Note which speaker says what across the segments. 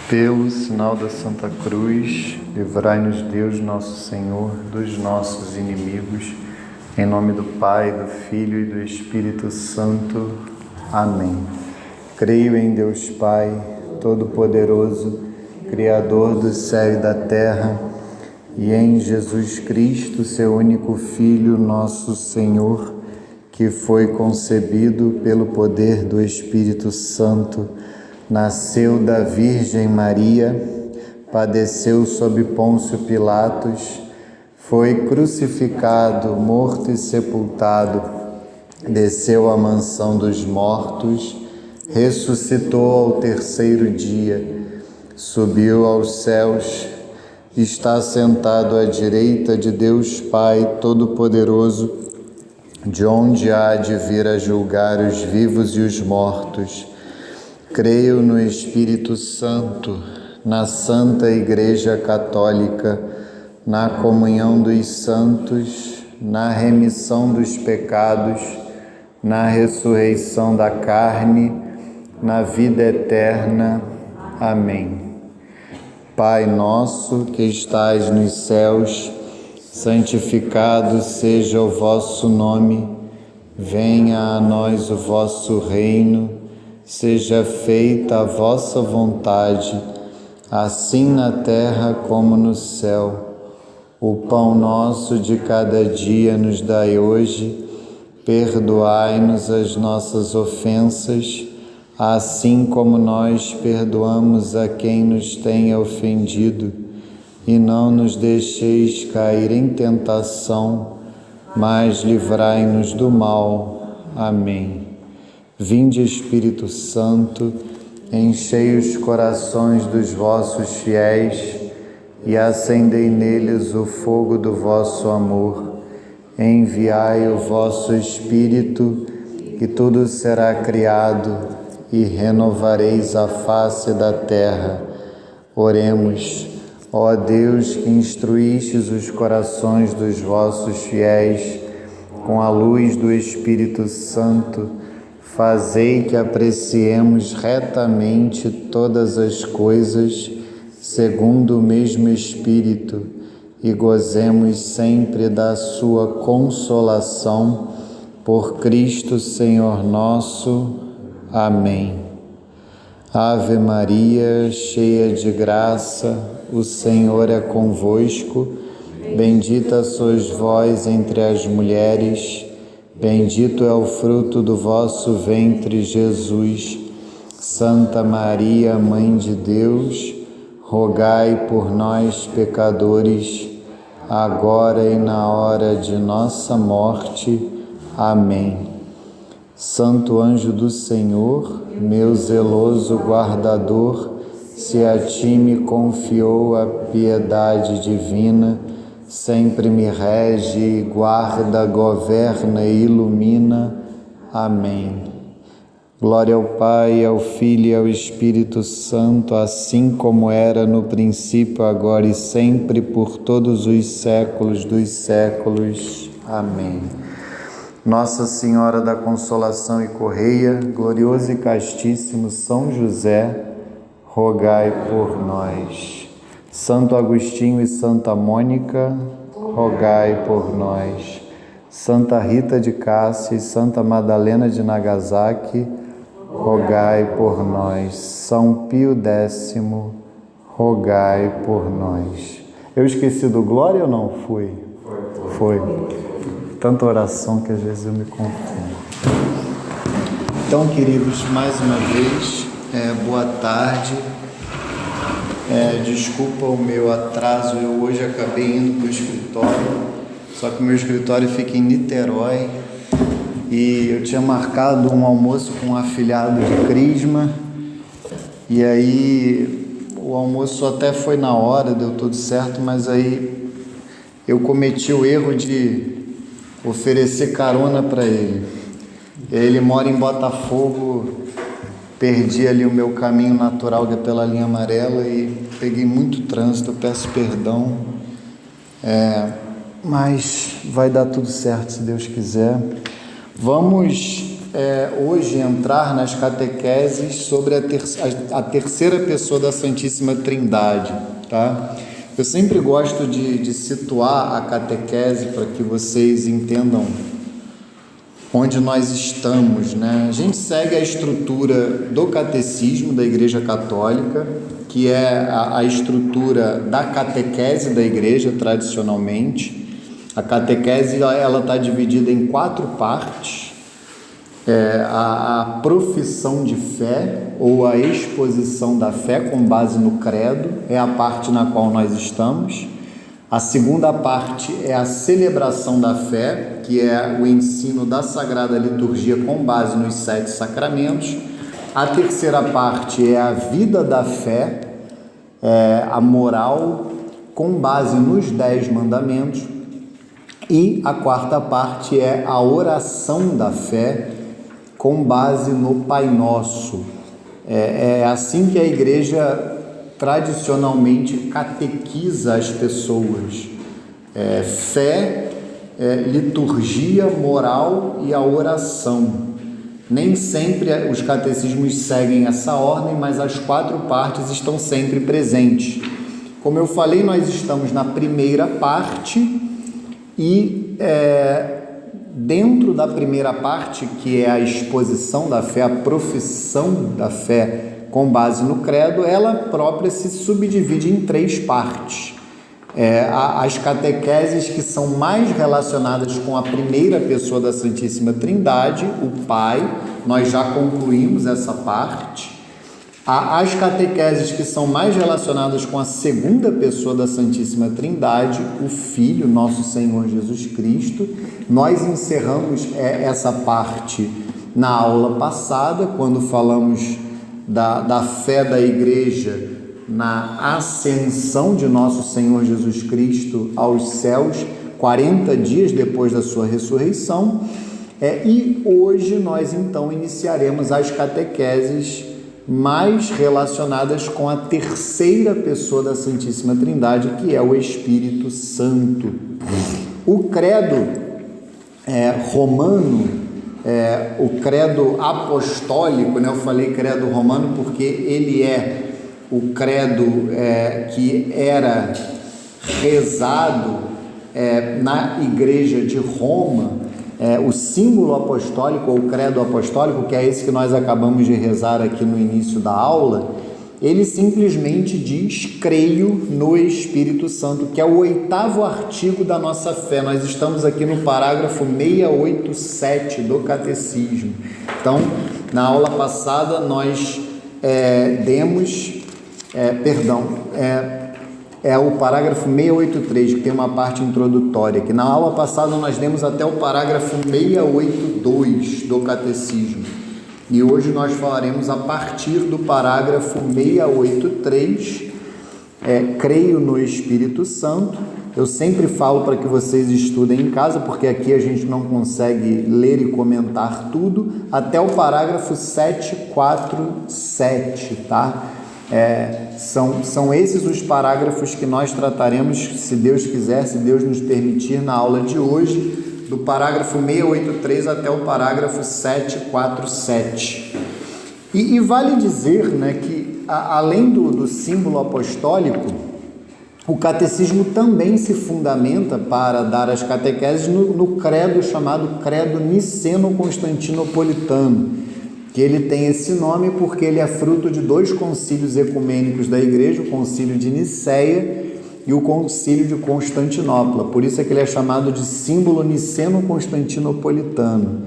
Speaker 1: Pelo sinal da Santa Cruz, livrai-nos Deus nosso Senhor dos nossos inimigos, em nome do Pai, do Filho e do Espírito Santo. Amém. Creio em Deus Pai, Todo-Poderoso, Criador do céu e da terra, e em Jesus Cristo, seu único Filho, nosso Senhor, que foi concebido pelo poder do Espírito Santo, nasceu da Virgem Maria, padeceu sob Pôncio Pilatos, foi crucificado, morto e sepultado, desceu à mansão dos mortos, ressuscitou ao terceiro dia, subiu aos céus, está sentado à direita de Deus Pai Todo-Poderoso, de onde há de vir a julgar os vivos e os mortos. Creio no Espírito Santo, na Santa Igreja Católica, na comunhão dos santos, na remissão dos pecados, na ressurreição da carne, na vida eterna. Amém. Pai nosso que estais nos céus, santificado seja o vosso nome, venha a nós o vosso reino, seja feita a vossa vontade, assim na terra como no céu. O pão nosso de cada dia nos dai hoje, perdoai-nos as nossas ofensas, assim como nós perdoamos a quem nos tem ofendido, e não nos deixeis cair em tentação, mas livrai-nos do mal. Amém. Vinde, Espírito Santo, enchei os corações dos vossos fiéis e acendei neles o fogo do vosso amor. Enviai o vosso Espírito, e tudo será criado, e renovareis a face da terra. Oremos. Ó Deus, que instruístes os corações dos vossos fiéis com a luz do Espírito Santo, fazei que apreciemos retamente todas as coisas, segundo o mesmo Espírito, e gozemos sempre da sua consolação. Por Cristo Senhor nosso. Amém. Ave Maria, cheia de graça, o Senhor é convosco. Bendita sois vós entre as mulheres, bendito é o fruto do vosso ventre, Jesus. Santa Maria, Mãe de Deus, rogai por nós, pecadores, agora e na hora de nossa morte. Amém. Santo anjo do Senhor, meu zeloso guardador, se a ti me confiou a piedade divina, sempre me rege, guarda, governa e ilumina. Amém. Glória ao Pai, ao Filho e ao Espírito Santo, assim como era no princípio, agora e sempre, por todos os séculos dos séculos. Amém. Nossa Senhora da Consolação e Correia, glorioso e castíssimo São José, rogai por nós. Santo Agostinho e Santa Mônica, rogai por nós. Santa Rita de Cássia e Santa Madalena de Nagasaki, rogai por nós. São Pio X, rogai por nós. Eu esqueci do glória ou não fui? Foi. Tanta oração que às vezes eu me confundo. Então, queridos, mais uma vez, boa tarde. Desculpa o meu atraso, eu hoje acabei indo para o escritório, só que o meu escritório fica em Niterói e eu tinha marcado um almoço com um afilhado de Crisma, e aí o almoço até foi na hora, deu tudo certo, mas aí eu cometi o erro de oferecer carona para ele. Ele mora em Botafogo, perdi ali o meu caminho natural, que é pela linha amarela, e peguei muito trânsito, eu peço perdão, mas vai dar tudo certo, se Deus quiser. Vamos hoje entrar nas catequeses sobre a terceira pessoa da Santíssima Trindade, tá? Eu sempre gosto de situar a catequese para que vocês entendam onde nós estamos, né? A gente segue a estrutura do catecismo da Igreja Católica, que é a estrutura da catequese da Igreja tradicionalmente. A catequese ela está dividida em 4 partes. A profissão de fé ou a exposição da fé com base no credo é a parte na qual nós estamos. A segunda parte é a celebração da fé, que é o ensino da Sagrada Liturgia com base nos 7 sacramentos. A terceira parte é a vida da fé, a moral com base nos 10 mandamentos. E a quarta parte é a oração da fé com base no Pai Nosso. É assim que a Igreja tradicionalmente catequiza as pessoas. Fé, liturgia, moral e a oração. Nem sempre os catecismos seguem essa ordem, mas as 4 partes estão sempre presentes. Como eu falei, nós estamos na primeira parte e dentro da primeira parte, que é a exposição da fé, a profissão da fé com base no credo, ela própria se subdivide em 3 partes. As catequeses que são mais relacionadas com a primeira pessoa da Santíssima Trindade, o Pai, nós já concluímos essa parte. As catequeses que são mais relacionadas com a segunda pessoa da Santíssima Trindade, o Filho, nosso Senhor Jesus Cristo. Nós encerramos essa parte na aula passada, quando falamos da fé da Igreja na ascensão de nosso Senhor Jesus Cristo aos céus, 40 dias depois da sua ressurreição. E hoje nós então iniciaremos as catequeses mais relacionadas com a terceira pessoa da Santíssima Trindade, que é o Espírito Santo. O credo romano, o credo apostólico, né? Eu falei credo romano porque ele é o credo que era rezado na Igreja de Roma. O símbolo apostólico ou credo apostólico, que é esse que nós acabamos de rezar aqui no início da aula, ele simplesmente diz: creio no Espírito Santo, que é o 8º artigo da nossa fé. Nós estamos aqui no parágrafo 687 do Catecismo. Então, na aula passada nós demos, o parágrafo 683, que tem uma parte introdutória, que na aula passada nós demos até o parágrafo 682 do Catecismo. E hoje nós falaremos a partir do parágrafo 683, creio no Espírito Santo. Eu sempre falo para que vocês estudem em casa, porque aqui a gente não consegue ler e comentar tudo, até o parágrafo 747, tá? São esses os parágrafos que nós trataremos, se Deus quiser, se Deus nos permitir, na aula de hoje, do parágrafo 683 até o parágrafo 747. E vale dizer, né, que além do símbolo apostólico, o catecismo também se fundamenta para dar as catequeses no credo chamado credo niceno-constantinopolitano, que ele tem esse nome porque ele é fruto de 2 concílios ecumênicos da Igreja, o concílio de Niceia e o concílio de Constantinopla. Por isso é que ele é chamado de símbolo niceno-constantinopolitano.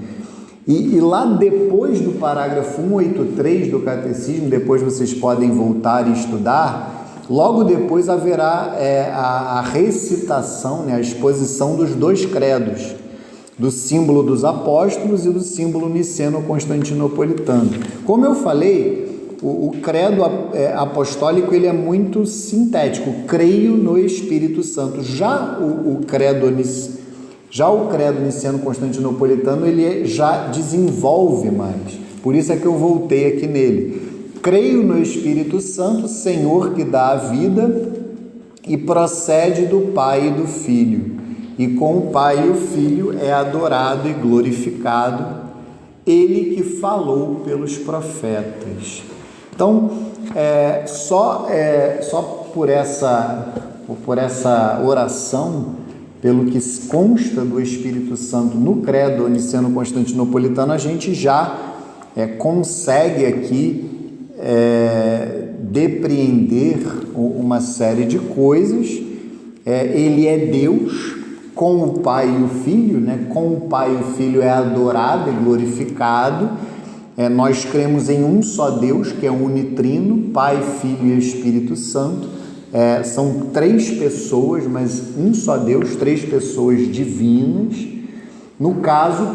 Speaker 1: E lá depois do parágrafo 183 do Catecismo, depois vocês podem voltar e estudar, logo depois haverá a recitação, né, a exposição dos 2 credos, do símbolo dos apóstolos e do símbolo niceno-constantinopolitano. Como eu falei, o credo apostólico ele é muito sintético: creio no Espírito Santo. Já o credo niceno-constantinopolitano ele já desenvolve mais. Por isso é que eu voltei aqui nele. Creio no Espírito Santo, Senhor que dá a vida e procede do Pai e do Filho. E com o Pai e o Filho é adorado e glorificado ele que falou pelos profetas. Então, só por essa oração, pelo que consta do Espírito Santo no credo niceno-constantinopolitano, a gente já consegue aqui depreender uma série de coisas. Ele é Deus com o Pai e o Filho, né? Com o Pai e o Filho é adorado e glorificado. Nós cremos em um só Deus, que é unitrino, Pai, Filho e Espírito Santo. São três pessoas, mas um só Deus, três pessoas divinas. No caso,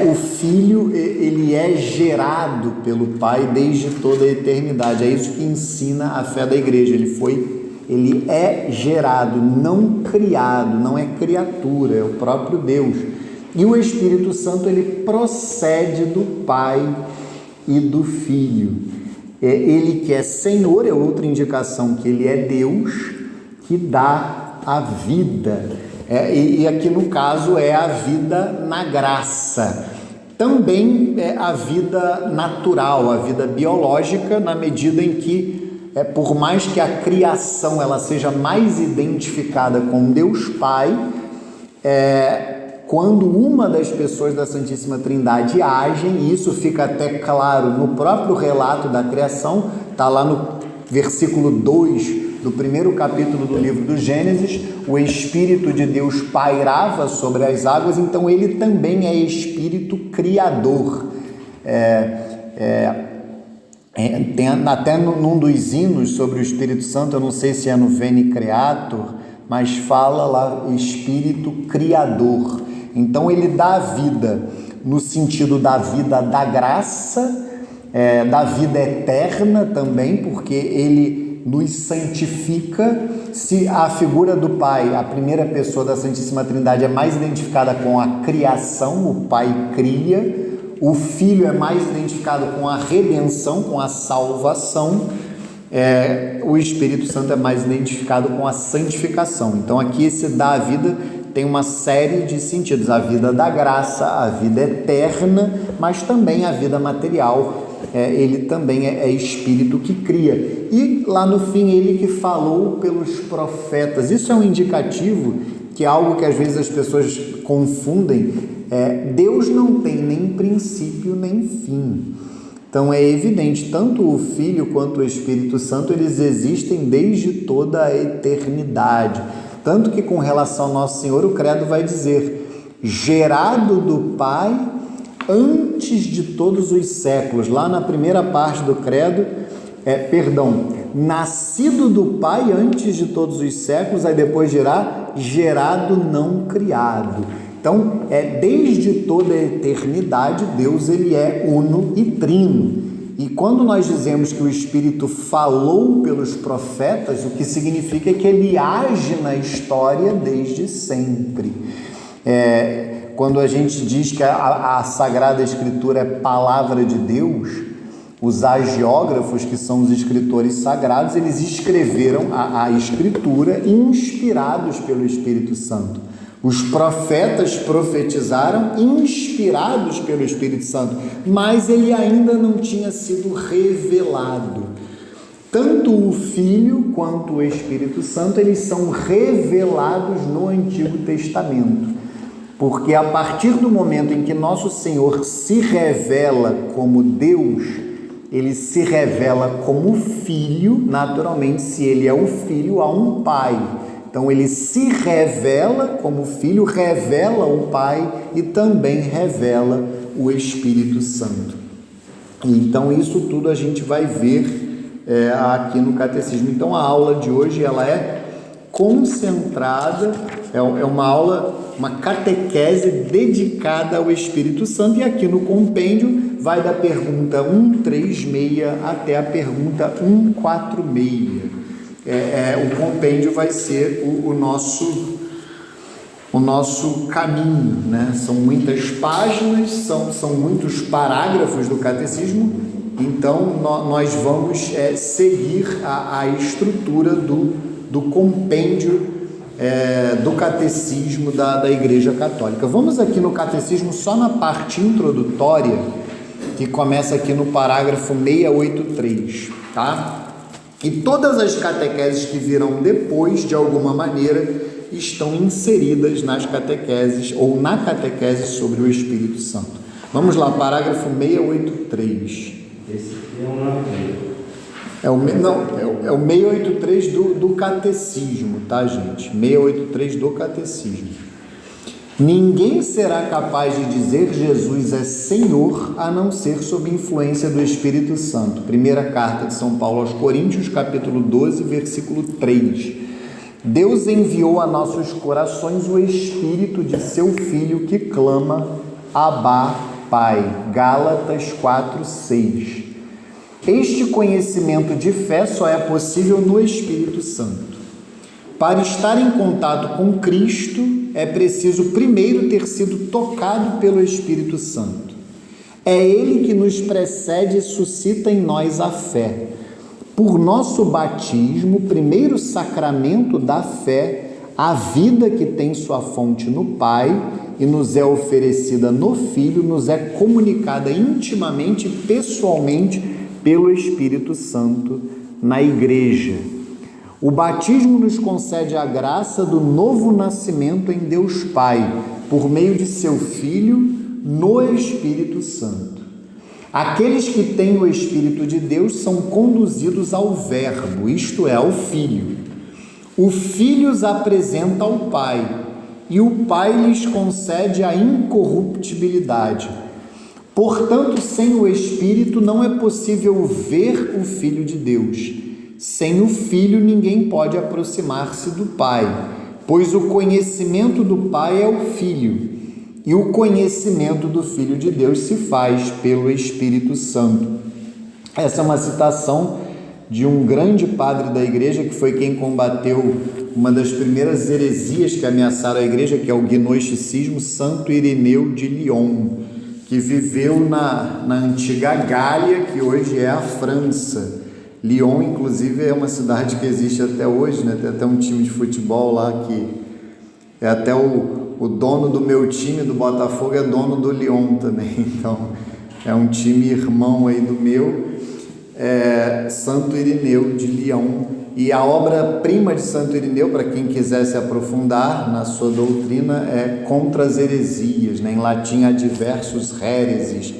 Speaker 1: o Filho, ele é gerado pelo Pai desde toda a eternidade. É isso que ensina a fé da igreja. Ele é gerado, não criado, não é criatura, é o próprio Deus. E o Espírito Santo, ele procede do Pai e do Filho. Ele que é Senhor, é outra indicação que ele é Deus, que dá a vida. E aqui no caso é a vida na graça. Também é a vida natural, a vida biológica, na medida em que, por mais que a criação ela seja mais identificada com Deus Pai, quando uma das pessoas da Santíssima Trindade agem, e isso fica até claro no próprio relato da criação, está lá no versículo 2 do primeiro capítulo do livro do Gênesis, o Espírito de Deus pairava sobre as águas, então ele também é Espírito Criador. Tem até num dos hinos sobre o Espírito Santo, eu não sei se é no Veni Creator, mas fala lá Espírito Criador. Então ele dá a vida no sentido da vida da graça, da vida eterna também, porque ele nos santifica. Se a figura do Pai, a primeira pessoa da Santíssima Trindade, é mais identificada com a criação, o Pai cria, o Filho é mais identificado com a redenção, com a salvação, o Espírito Santo é mais identificado com a santificação. Então aqui esse dá a vida tem uma série de sentidos: a vida da graça, a vida eterna, mas também a vida material. Ele também é Espírito que cria. E lá no fim, ele que falou pelos profetas. Isso é um indicativo, que é algo que às vezes as pessoas confundem. Deus não tem nem princípio nem fim. Então é evidente, tanto o Filho quanto o Espírito Santo, eles existem desde toda a eternidade. Tanto que, com relação ao Nosso Senhor, o credo vai dizer: gerado do Pai antes de todos os séculos. Lá na primeira parte do credo, nascido do Pai antes de todos os séculos, aí depois dirá gerado, não criado. Então, desde toda a eternidade, Deus ele é uno e trino. E quando nós dizemos que o Espírito falou pelos profetas, o que significa é que ele age na história desde sempre. Quando a gente diz que a Sagrada Escritura é palavra de Deus, os agiógrafos, que são os escritores sagrados, eles escreveram a Escritura inspirados pelo Espírito Santo. Os profetas profetizaram inspirados pelo Espírito Santo, mas ele ainda não tinha sido revelado. Tanto o Filho quanto o Espírito Santo, eles são revelados no Antigo Testamento. Porque a partir do momento em que Nosso Senhor se revela como Deus, ele se revela como Filho. Naturalmente, se ele é o Filho, há um Pai. Então ele se revela como Filho, revela o Pai e também revela o Espírito Santo. Então isso tudo a gente vai ver aqui no Catecismo. Então a aula de hoje ela é concentrada, é uma aula, uma catequese dedicada ao Espírito Santo, e aqui no compêndio vai da pergunta 136 até a pergunta 146. O compêndio vai ser o nosso caminho, né? São muitas páginas, são muitos parágrafos do catecismo, então nós vamos seguir a estrutura do compêndio do catecismo da Igreja Católica. Vamos aqui no catecismo só na parte introdutória, que começa aqui no parágrafo 683, tá? E todas as catequeses que virão depois, de alguma maneira, estão inseridas nas catequeses ou na catequese sobre o Espírito Santo. Vamos lá, parágrafo 683.
Speaker 2: Esse aqui é o 93.
Speaker 1: É o 683 do catecismo, tá, gente? 683 do catecismo. Ninguém será capaz de dizer Jesus é Senhor a não ser sob influência do Espírito Santo. Primeira carta de São Paulo aos Coríntios, capítulo 12, versículo 3. Deus enviou a nossos corações o Espírito de seu Filho que clama, Abá, Pai. Gálatas 4, 6. Este conhecimento de fé só é possível no Espírito Santo. Para estar em contato com Cristo, é preciso primeiro ter sido tocado pelo Espírito Santo. É Ele que nos precede e suscita em nós a fé. Por nosso batismo, primeiro sacramento da fé, a vida que tem sua fonte no Pai e nos é oferecida no Filho, nos é comunicada intimamente e pessoalmente pelo Espírito Santo na Igreja. O batismo nos concede a graça do novo nascimento em Deus Pai, por meio de seu Filho, no Espírito Santo. Aqueles que têm o Espírito de Deus são conduzidos ao Verbo, isto é, ao Filho. O Filho os apresenta ao Pai, e o Pai lhes concede a incorruptibilidade. Portanto, sem o Espírito não é possível ver o Filho de Deus. Sem o Filho ninguém pode aproximar-se do Pai, pois o conhecimento do Pai é o Filho, e o conhecimento do Filho de Deus se faz pelo Espírito Santo. Essa é uma citação de um grande padre da Igreja, que foi quem combateu uma das primeiras heresias que ameaçaram a Igreja, que é o gnosticismo, Santo Ireneu de Lyon, que viveu na antiga Gália, que hoje é a França. Lyon, inclusive, é uma cidade que existe até hoje, né? Tem até um time de futebol lá que é até o dono do meu time, do Botafogo, é dono do Lyon também. Então, é um time irmão aí do meu, Santo Ireneu de Lyon. E a obra-prima de Santo Ireneu, para quem quiser se aprofundar na sua doutrina, é Contra as Heresias, né? Em latim, Adversus Hereses.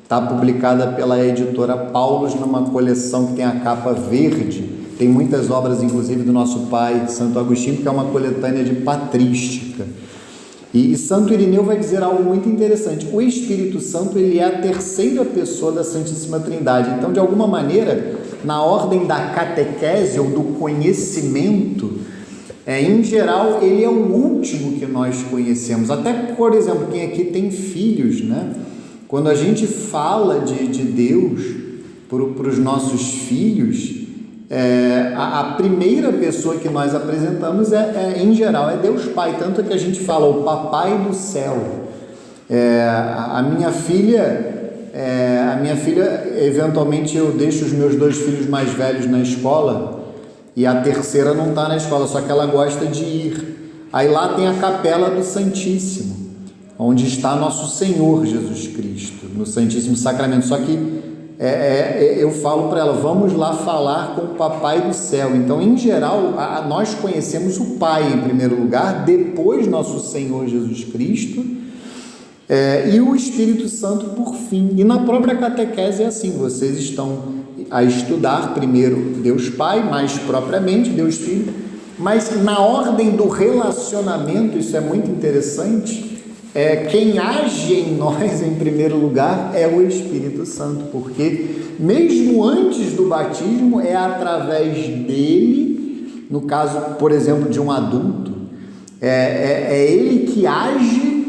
Speaker 1: Está publicada pela editora Paulus numa coleção que tem a capa verde. Tem muitas obras, inclusive, do nosso pai, Santo Agostinho, que é uma coletânea de patrística. E Santo Ireneu vai dizer algo muito interessante. O Espírito Santo, ele é a terceira pessoa da Santíssima Trindade. Então, de alguma maneira, na ordem da catequese ou do conhecimento, em geral, ele é o último que nós conhecemos. Até, por exemplo, quem aqui tem filhos, né? Quando a gente fala de Deus para os nossos filhos, a primeira pessoa que nós apresentamos em geral, é Deus Pai. Tanto que a gente fala o Papai do Céu. A minha filha, eventualmente eu deixo os meus 2 filhos mais velhos na escola e a terceira não está na escola, só que ela gosta de ir. Aí lá tem a Capela do Santíssimo, onde está nosso Senhor Jesus Cristo, no Santíssimo Sacramento. Só que eu falo para ela, vamos lá falar com o Papai do Céu. Então, em geral, nós conhecemos o Pai em primeiro lugar, depois nosso Senhor Jesus Cristo, e o Espírito Santo por fim. E na própria catequese é assim, vocês estão a estudar primeiro Deus Pai, mais propriamente Deus Filho, mas na ordem do relacionamento, isso é muito interessante, quem age em nós em primeiro lugar é o Espírito Santo, porque mesmo antes do batismo é através dele, no caso, por exemplo, de um adulto, é ele que age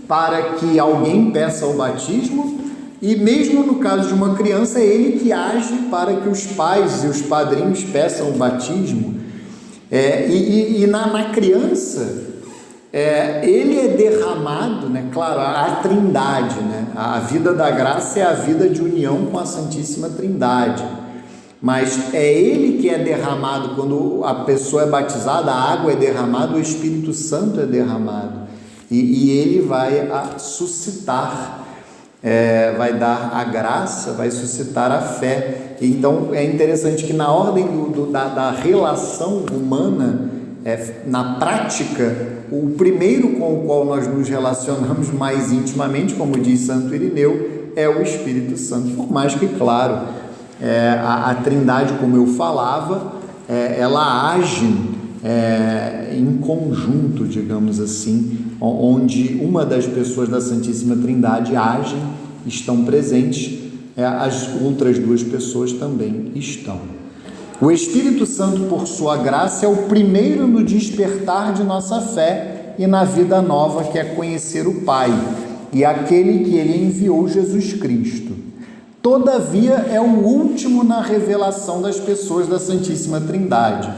Speaker 1: para que alguém peça o batismo, e mesmo no caso de uma criança é ele que age para que os pais e os padrinhos peçam o batismo. Na criança, ele é derramado, né? Claro, a Trindade, né? A vida da graça é a vida de união com a Santíssima Trindade. mas é ele que é derramado. Quando a pessoa é batizada, a água é derramada, o Espírito Santo é derramado, e ele vai suscitar, vai dar a graça, vai suscitar a fé. Então é interessante que na ordem da relação humana, na prática, o primeiro com o qual nós nos relacionamos mais intimamente, como diz Santo Irineu, é o Espírito Santo. Por mais que, claro, a Trindade, como eu falava, ela age em conjunto, digamos assim, onde uma das pessoas da Santíssima Trindade agem, estão presentes, as outras duas pessoas também estão. O Espírito Santo, por sua graça, é o primeiro no despertar de nossa fé e na vida nova, que é conhecer o Pai e aquele que ele enviou, Jesus Cristo. Todavia, é o último na revelação das pessoas da Santíssima Trindade.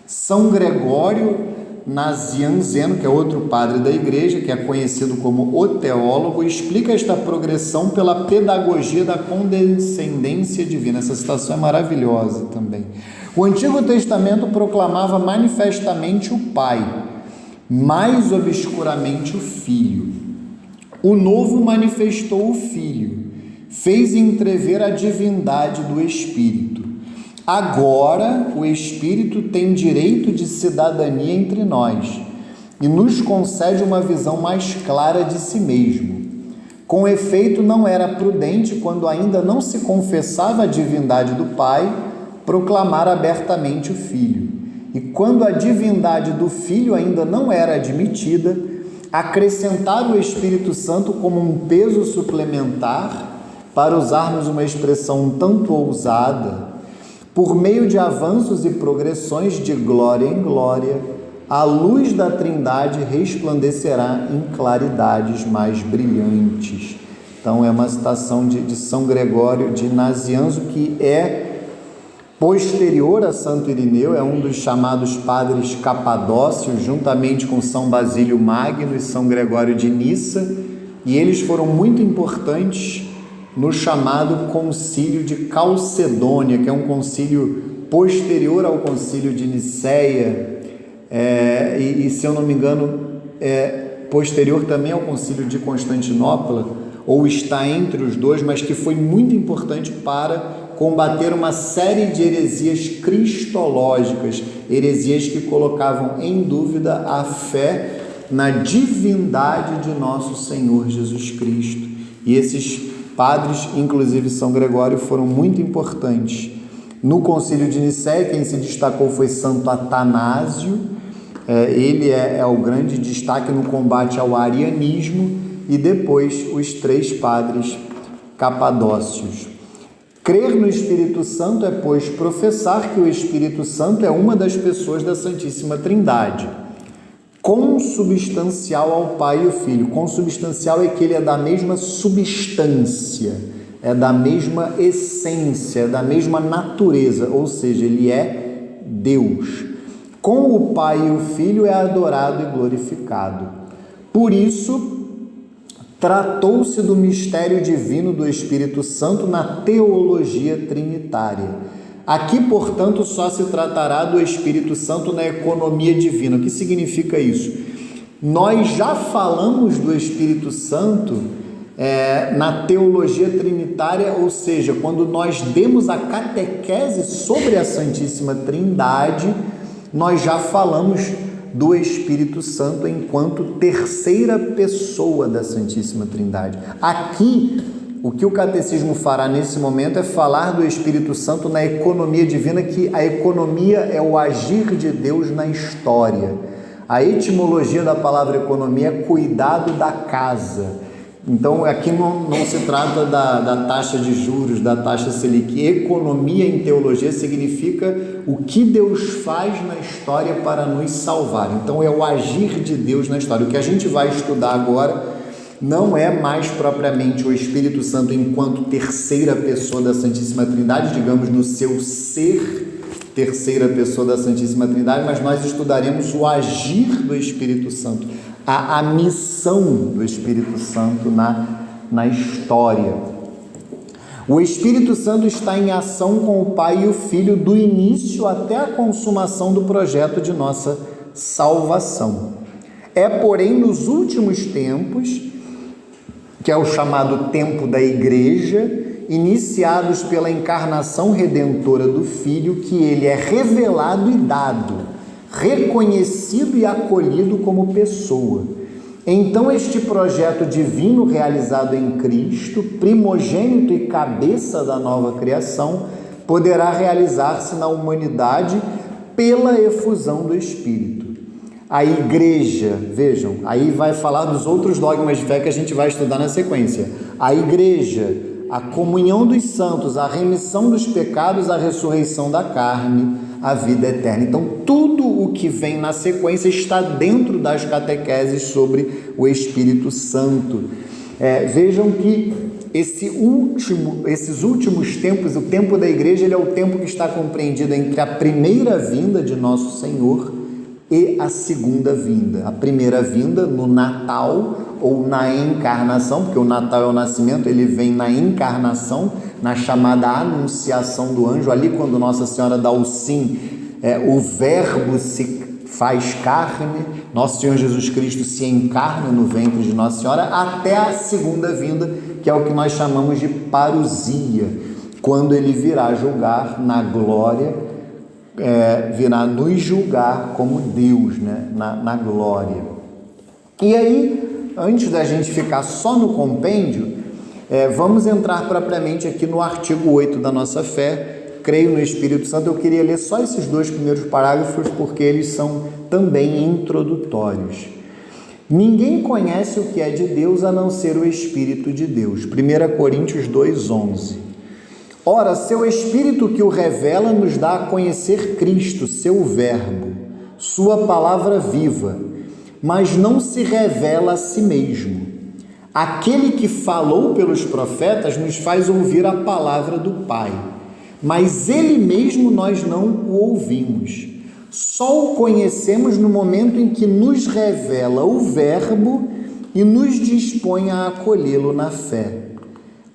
Speaker 1: São Gregório Nazianzeno, que é outro padre da igreja, que é conhecido como o teólogo, explica esta progressão pela pedagogia da condescendência divina. Essa citação é maravilhosa também. O Antigo Testamento proclamava manifestamente o Pai, mais obscuramente o Filho. O Novo manifestou o Filho, fez entrever a divindade do Espírito. Agora, o Espírito tem direito de cidadania entre nós e nos concede uma visão mais clara de si mesmo. Com efeito, não era prudente, quando ainda não se confessava a divindade do Pai, proclamar abertamente o Filho. E quando a divindade do Filho ainda não era admitida, acrescentar o Espírito Santo como um peso suplementar, para usarmos uma expressão um tanto ousada, por meio de avanços e progressões de glória em glória, a luz da Trindade resplandecerá em claridades mais brilhantes. Então é uma citação de São Gregório de Nazianzo, que é posterior a Santo Irineu, é um dos chamados padres capadócios, juntamente com São Basílio Magno e São Gregório de Nissa, e eles foram muito importantes no chamado Concílio de Calcedônia, que é um concílio posterior ao Concílio de Nicéia, e se eu não me engano, posterior também ao Concílio de Constantinopla, ou está entre os dois, mas que foi muito importante para combater uma série de heresias cristológicas, heresias que colocavam em dúvida a fé na divindade de nosso Senhor Jesus Cristo. E esses padres, inclusive São Gregório, foram muito importantes. No Concílio de Nicéia, quem se destacou foi Santo Atanásio. Ele é o grande destaque no combate ao arianismo, e depois os três padres capadócios. Crer no Espírito Santo é, pois, professar que o Espírito Santo é uma das pessoas da Santíssima Trindade, consubstancial ao Pai e ao Filho. Consubstancial é que ele é da mesma substância, é da mesma essência, é da mesma natureza, ou seja, ele é Deus. Com o Pai e o Filho é adorado e glorificado. Por isso, tratou-se do mistério divino do Espírito Santo na teologia trinitária. Aqui, portanto, só se tratará do Espírito Santo na economia divina. O que significa isso? Nós já falamos do Espírito Santo na teologia trinitária, ou seja, quando nós demos a catequese sobre a Santíssima Trindade, nós já falamos do Espírito Santo enquanto terceira pessoa da Santíssima Trindade. Aqui, o que o Catecismo fará nesse momento é falar do Espírito Santo na economia divina, que a economia é o agir de Deus na história. A etimologia da palavra economia é cuidado da casa. Então, aqui não se trata da taxa de juros, da taxa Selic. Economia em teologia significa o que Deus faz na história para nos salvar. Então, é o agir de Deus na história. O que a gente vai estudar agora não é mais propriamente o Espírito Santo enquanto terceira pessoa da Santíssima Trindade, digamos, no seu ser terceira pessoa da Santíssima Trindade, mas nós estudaremos o agir do Espírito Santo, a missão do Espírito Santo na história. O Espírito Santo está em ação com o Pai e o Filho do início até a consumação do projeto de nossa salvação. É, porém, nos últimos tempos, que é o chamado tempo da Igreja, iniciados pela encarnação redentora do Filho, que ele é revelado e dado, reconhecido e acolhido como pessoa. Então, este projeto divino realizado em Cristo, primogênito e cabeça da nova criação, poderá realizar-se na humanidade pela efusão do Espírito. A Igreja, vejam, aí vai falar dos outros dogmas de fé que a gente vai estudar na sequência. A Igreja, a comunhão dos santos, a remissão dos pecados, a ressurreição da carne, a vida eterna. Então, tudo o que vem na sequência está dentro das catequeses sobre o Espírito Santo. Vejam que esses últimos tempos, o tempo da Igreja, ele é o tempo que está compreendido entre a primeira vinda de nosso Senhor e a segunda vinda. A primeira vinda no Natal ou na encarnação, porque o Natal é o nascimento, ele vem na encarnação, na chamada anunciação do anjo, ali quando Nossa Senhora dá o sim, o verbo se faz carne, Nosso Senhor Jesus Cristo se encarna no ventre de Nossa Senhora, até a segunda vinda, que é o que nós chamamos de parousia, quando ele virá julgar na glória, virá nos julgar como Deus, né? na glória. E aí, antes da gente ficar só no compêndio, vamos entrar propriamente aqui no artigo 8 da nossa fé, creio no Espírito Santo. Eu queria ler só esses 2 primeiros parágrafos, porque eles são também introdutórios. Ninguém conhece o que é de Deus a não ser o Espírito de Deus. 1 Coríntios 2:11. Ora, seu Espírito que o revela nos dá a conhecer Cristo, seu Verbo, sua palavra viva, mas não se revela a si mesmo. Aquele que falou pelos profetas nos faz ouvir a palavra do Pai, mas ele mesmo nós não o ouvimos. Só o conhecemos no momento em que nos revela o Verbo e nos dispõe a acolhê-lo na fé.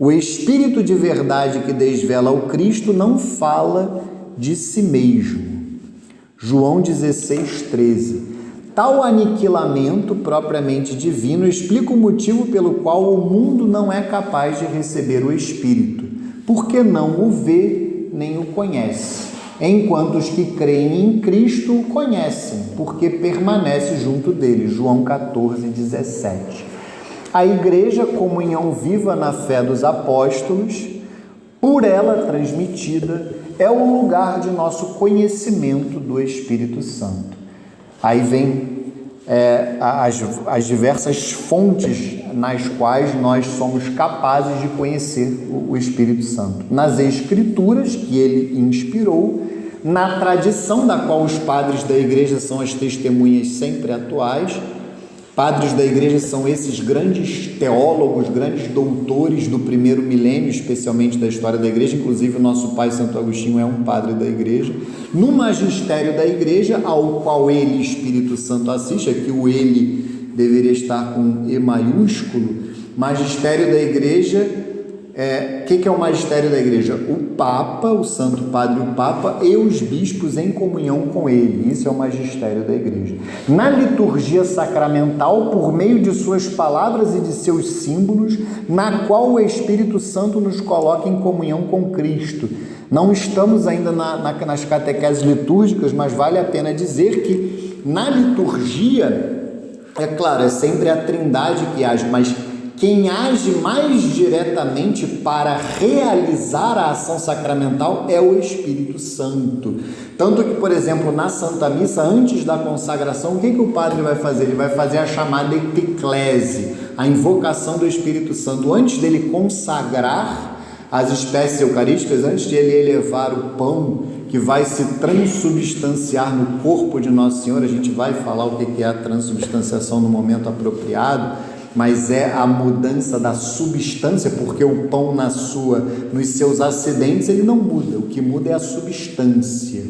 Speaker 1: O Espírito de verdade que desvela o Cristo não fala de si mesmo. João 16:13. Tal aniquilamento propriamente divino explica o motivo pelo qual o mundo não é capaz de receber o Espírito, porque não o vê nem o conhece, enquanto os que creem em Cristo o conhecem, porque permanece junto dele. João 14:17. A Igreja, comunhão viva na fé dos apóstolos, por ela transmitida, é o lugar de nosso conhecimento do Espírito Santo. Aí vem as diversas fontes nas quais nós somos capazes de conhecer o Espírito Santo. Nas Escrituras, que ele inspirou, na tradição da qual os padres da Igreja são as testemunhas sempre atuais. Padres da Igreja são esses grandes teólogos, grandes doutores do primeiro milênio, especialmente da história da Igreja. Inclusive, o nosso pai Santo Agostinho é um padre da Igreja. No magistério da Igreja, ao qual ele, Espírito Santo, assiste, aqui o ele deveria estar com E maiúsculo. Magistério da Igreja, o que é o magistério da Igreja? O Papa, o Santo Padre, o Papa e os bispos em comunhão com ele. Isso é o magistério da Igreja. Na liturgia sacramental, por meio de suas palavras e de seus símbolos, na qual o Espírito Santo nos coloca em comunhão com Cristo. Não estamos ainda nas catequeses litúrgicas, mas vale a pena dizer que na liturgia, é claro, é sempre a Trindade que age, mas quem age mais diretamente para realizar a ação sacramental é o Espírito Santo. Tanto que, por exemplo, na Santa Missa, antes da consagração, o que o padre vai fazer? Ele vai fazer a chamada epiclese, a invocação do Espírito Santo. Antes dele consagrar as espécies eucarísticas, antes de ele elevar o pão que vai se transubstanciar no corpo de Nossa Senhora, a gente vai falar o que é a transubstanciação no momento apropriado, mas é a mudança da substância, porque o pão nos seus acidentes ele não muda, o que muda é a substância.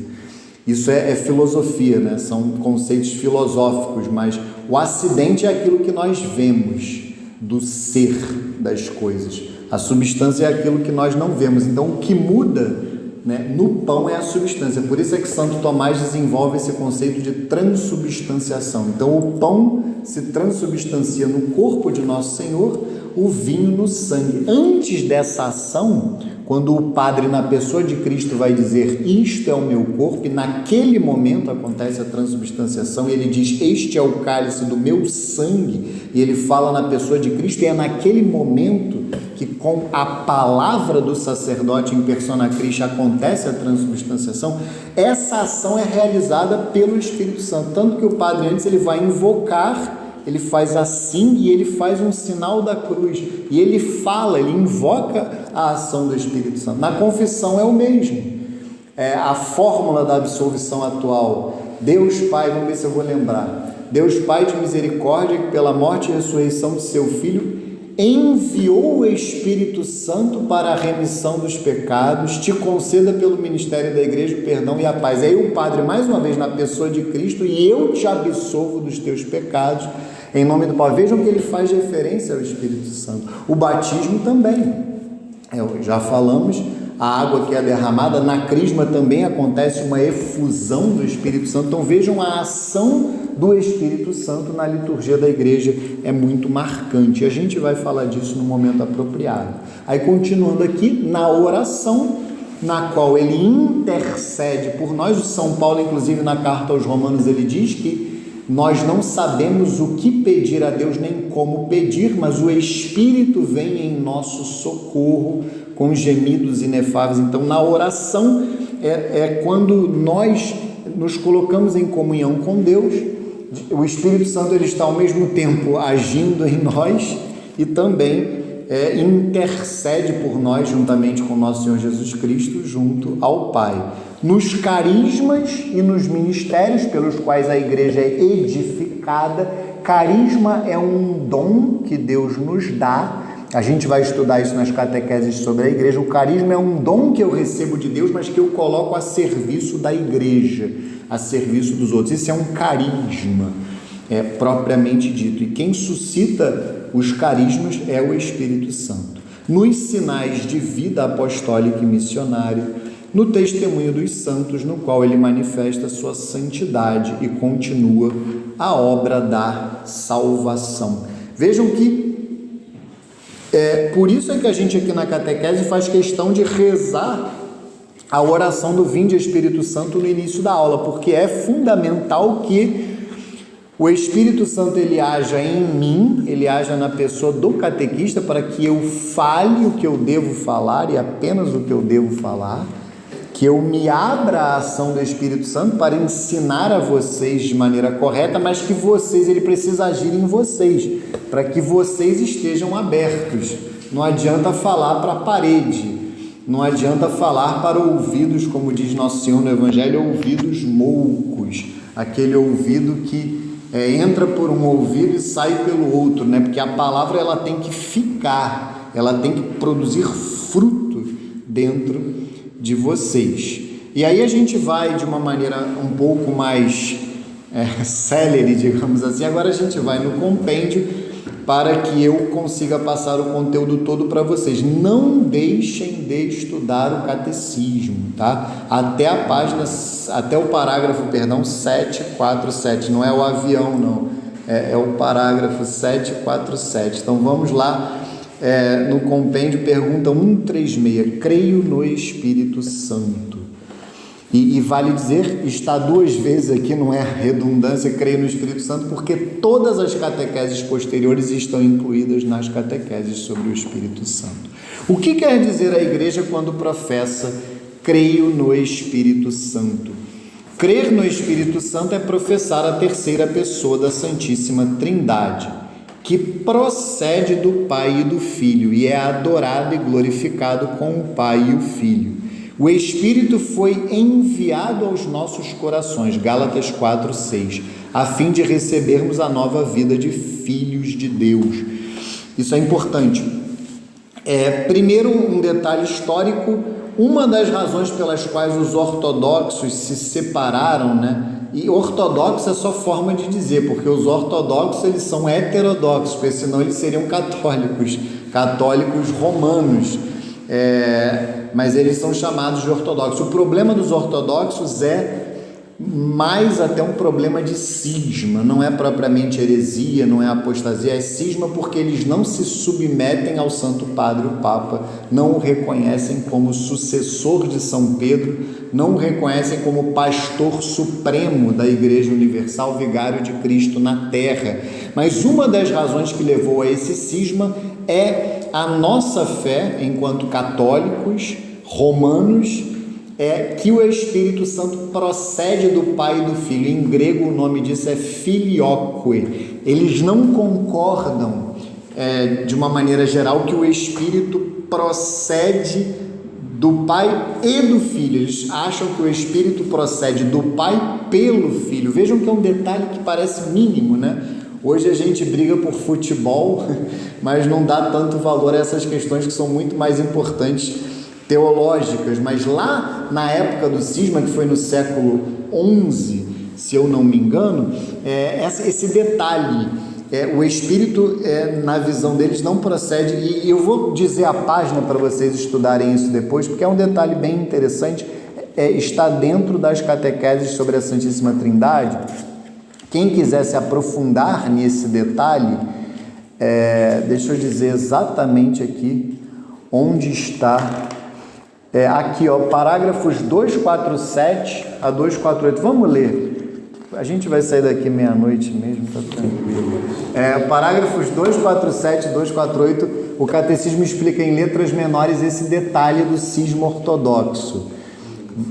Speaker 1: Isso é filosofia, né? São conceitos filosóficos, mas o acidente é aquilo que nós vemos do ser das coisas. A substância é aquilo que nós não vemos. Então, o que muda, né, no pão é a substância. Por isso é que Santo Tomás desenvolve esse conceito de transubstanciação. Então, o pão se transubstancia no corpo de Nosso Senhor, o vinho no sangue. Antes dessa ação, quando o padre, na pessoa de Cristo, vai dizer: isto é o meu corpo, e naquele momento acontece a transubstanciação, e ele diz: este é o cálice do meu sangue, e ele fala na pessoa de Cristo, e é naquele momento que, com a palavra do sacerdote em persona Christi, acontece a transubstanciação. Essa ação é realizada pelo Espírito Santo, tanto que o padre, antes, ele vai invocar, ele faz assim, e ele faz um sinal da cruz, e ele fala, ele invoca a ação do Espírito Santo. Na confissão é o mesmo, a fórmula da absolvição atual: Deus Pai, vamos ver se eu vou lembrar, Deus Pai de misericórdia, que pela morte e ressurreição de seu Filho enviou o Espírito Santo para a remissão dos pecados, te conceda pelo ministério da igreja o perdão e a paz. Aí o Padre, mais uma vez, na pessoa de Cristo: e eu te absolvo dos teus pecados, em nome do Pai. Vejam que ele faz referência ao Espírito Santo. O batismo também, já falamos, a água que é derramada, na crisma também acontece uma efusão do Espírito Santo. Então vejam, a ação do Espírito Santo na liturgia da igreja é muito marcante. A gente vai falar disso no momento apropriado. Aí, continuando aqui, na oração, na qual ele intercede por nós. O São Paulo, inclusive, na carta aos Romanos, ele diz que nós não sabemos o que pedir a Deus, nem como pedir, mas o Espírito vem em nosso socorro com gemidos inefáveis. Então, na oração é quando nós nos colocamos em comunhão com Deus. O Espírito Santo, ele está ao mesmo tempo agindo em nós e também intercede por nós, juntamente com nosso Senhor Jesus Cristo, junto ao Pai. Nos carismas e nos ministérios pelos quais a igreja é edificada, carisma é um dom que Deus nos dá. A gente vai estudar isso nas catequeses sobre a igreja. O carisma é um dom que eu recebo de Deus, mas que eu coloco a serviço da igreja, a serviço dos outros. Isso é um carisma, propriamente dito. E quem suscita os carismas é o Espírito Santo. Nos sinais de vida apostólica e missionária, no testemunho dos santos, no qual ele manifesta sua santidade e continua a obra da salvação. Vejam que por isso é que a gente aqui na catequese faz questão de rezar a oração do Vinde Espírito Santo no início da aula, porque é fundamental que o Espírito Santo ele haja em mim, ele haja na pessoa do catequista, para que eu fale o que eu devo falar e apenas o que eu devo falar, que eu me abra à ação do Espírito Santo para ensinar a vocês de maneira correta, mas que ele precisa agir em vocês, para que vocês estejam abertos. Não adianta falar para a parede, não adianta falar para ouvidos, como diz Nosso Senhor no Evangelho, ouvidos moucos, aquele ouvido que entra por um ouvido e sai pelo outro, né? Porque a palavra ela tem que ficar, ela tem que produzir fruto dentro de vocês. E aí a gente vai de uma maneira um pouco mais célere, digamos assim. Agora a gente vai no compêndio para que eu consiga passar o conteúdo todo para vocês. Não deixem de estudar o catecismo, tá? Até o parágrafo, 747, não é o avião, não, é o parágrafo 747. Então vamos lá, no compêndio, pergunta 136, creio no Espírito Santo. E vale dizer, está 2 vezes aqui, não é redundância, creio no Espírito Santo, porque todas as catequeses posteriores estão incluídas nas catequeses sobre o Espírito Santo. O que quer dizer a igreja quando professa creio no Espírito Santo? Crer no Espírito Santo é professar a terceira pessoa da Santíssima Trindade, que procede do Pai e do Filho e é adorado e glorificado com o Pai e o Filho. O Espírito foi enviado aos nossos corações, Gálatas 4:6, a fim de recebermos a nova vida de filhos de Deus. Isso é importante. Primeiro, um detalhe histórico. Uma das razões pelas quais os ortodoxos se separaram, né? E ortodoxo é só forma de dizer, porque os ortodoxos eles são heterodoxos, porque senão eles seriam católicos. católicos romanos, mas eles são chamados de ortodoxos. O problema dos ortodoxos é mais até um problema de cisma, não é propriamente heresia, não é apostasia, é cisma porque eles não se submetem ao Santo Padre, o Papa, não o reconhecem como sucessor de São Pedro, não o reconhecem como pastor supremo da Igreja Universal, vigário de Cristo na terra. Mas uma das razões que levou a esse cisma é a nossa fé, enquanto católicos romanos, que o Espírito Santo procede do Pai e do Filho. Em grego o nome disso é filioque. Eles não concordam, de uma maneira geral, que o Espírito procede do Pai e do Filho. Eles acham que o Espírito procede do Pai pelo Filho. Vejam que é um detalhe que parece mínimo, né? Hoje a gente briga por futebol, mas não dá tanto valor a essas questões que são muito mais importantes, teológicas. Mas lá na época do cisma, que foi no século XI, se eu não me engano, esse detalhe, o Espírito, na visão deles, não procede, e eu vou dizer a página para vocês estudarem isso depois, porque é um detalhe bem interessante, está dentro das catequeses sobre a Santíssima Trindade. Quem quiser se aprofundar nesse detalhe, deixa eu dizer exatamente aqui onde está. Aqui, parágrafos 247 a 248. Vamos ler. A gente vai sair daqui meia-noite mesmo, tá tranquilo. Parágrafos 247 e 248, o Catecismo explica em letras menores esse detalhe do cisma ortodoxo.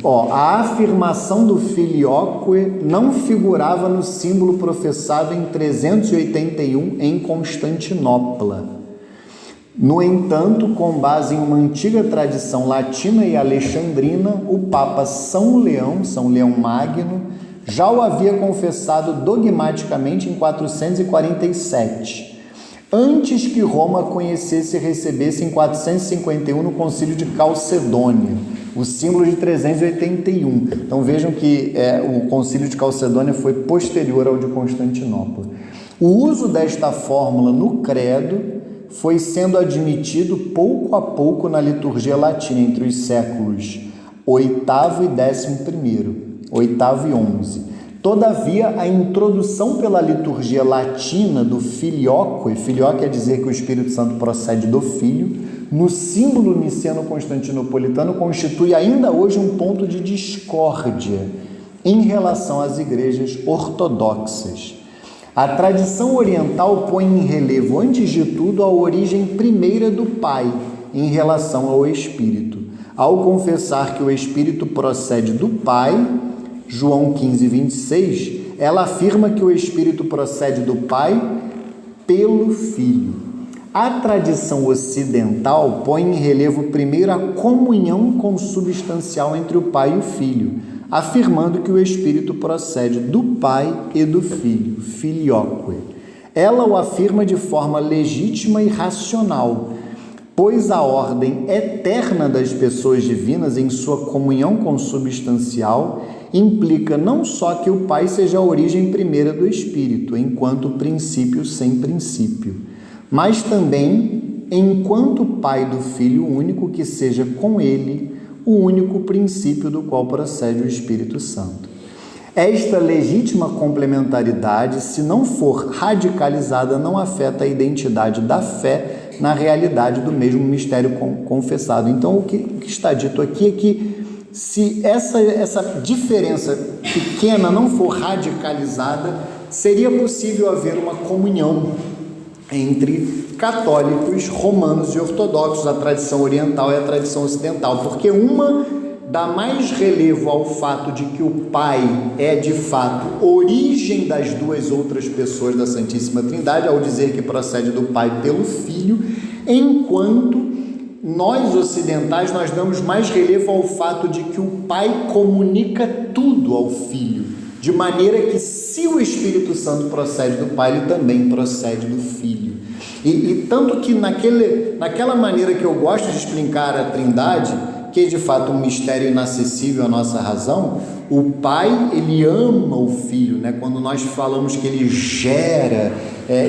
Speaker 1: A afirmação do filioque não figurava no símbolo professado em 381 em Constantinopla. No entanto, com base em uma antiga tradição latina e alexandrina, o Papa São Leão Magno, já o havia confessado dogmaticamente em 447, antes que Roma conhecesse e recebesse em 451 no Concílio de Calcedônia, o símbolo de 381. Então vejam que o Concílio de Calcedônia foi posterior ao de Constantinopla. O uso desta fórmula no credo foi sendo admitido pouco a pouco na liturgia latina entre os séculos VIII e XI, VIII e XI. Todavia, a introdução pela liturgia latina do filioque quer dizer que o Espírito Santo procede do Filho, no símbolo niceno-constantinopolitano, constitui ainda hoje um ponto de discórdia em relação às igrejas ortodoxas. A tradição oriental põe em relevo, antes de tudo, a origem primeira do Pai em relação ao Espírito. Ao confessar que o Espírito procede do Pai, João 15, 26, ela afirma que o Espírito procede do Pai pelo Filho. A tradição ocidental põe em relevo primeiro a comunhão consubstancial entre o Pai e o Filho, afirmando que o Espírito procede do Pai e do Filho, filioque. Ela o afirma de forma legítima e racional, pois a ordem eterna das pessoas divinas em sua comunhão consubstancial implica não só que o Pai seja a origem primeira do Espírito, enquanto princípio sem princípio, mas também enquanto Pai do Filho único, que seja com ele o único princípio do qual procede o Espírito Santo. Esta legítima complementaridade, se não for radicalizada, não afeta a identidade da fé na realidade do mesmo mistério confessado. Então, o que está dito aqui é que, se essa diferença pequena não for radicalizada, seria possível haver uma comunhão entre católicos, romanos e ortodoxos, a tradição oriental e a tradição ocidental, porque uma dá mais relevo ao fato de que o Pai é, de fato, origem das duas outras pessoas da Santíssima Trindade, ao dizer que procede do Pai pelo Filho, enquanto nós ocidentais, nós damos mais relevo ao fato de que o Pai comunica tudo ao Filho, de maneira que, se o Espírito Santo procede do Pai, ele também procede do Filho. E tanto que naquela maneira que eu gosto de explicar a Trindade, que é de fato um mistério inacessível à nossa razão. O Pai, ele ama o Filho, né? Quando nós falamos que ele gera,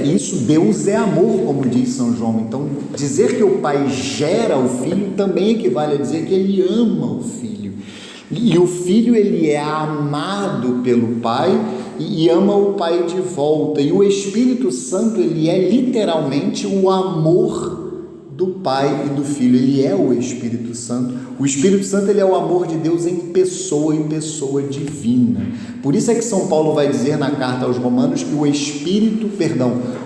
Speaker 1: isso, Deus é amor, como diz São João. Então, dizer que o Pai gera o Filho também equivale a dizer que ele ama o Filho. E o Filho, ele é amado pelo Pai e ama o Pai de volta. E o Espírito Santo, ele é literalmente o amor do Pai e do Filho. Ele é o Espírito Santo. O Espírito Santo, ele é o amor de Deus em pessoa divina. Por isso é que São Paulo vai dizer na carta aos Romanos que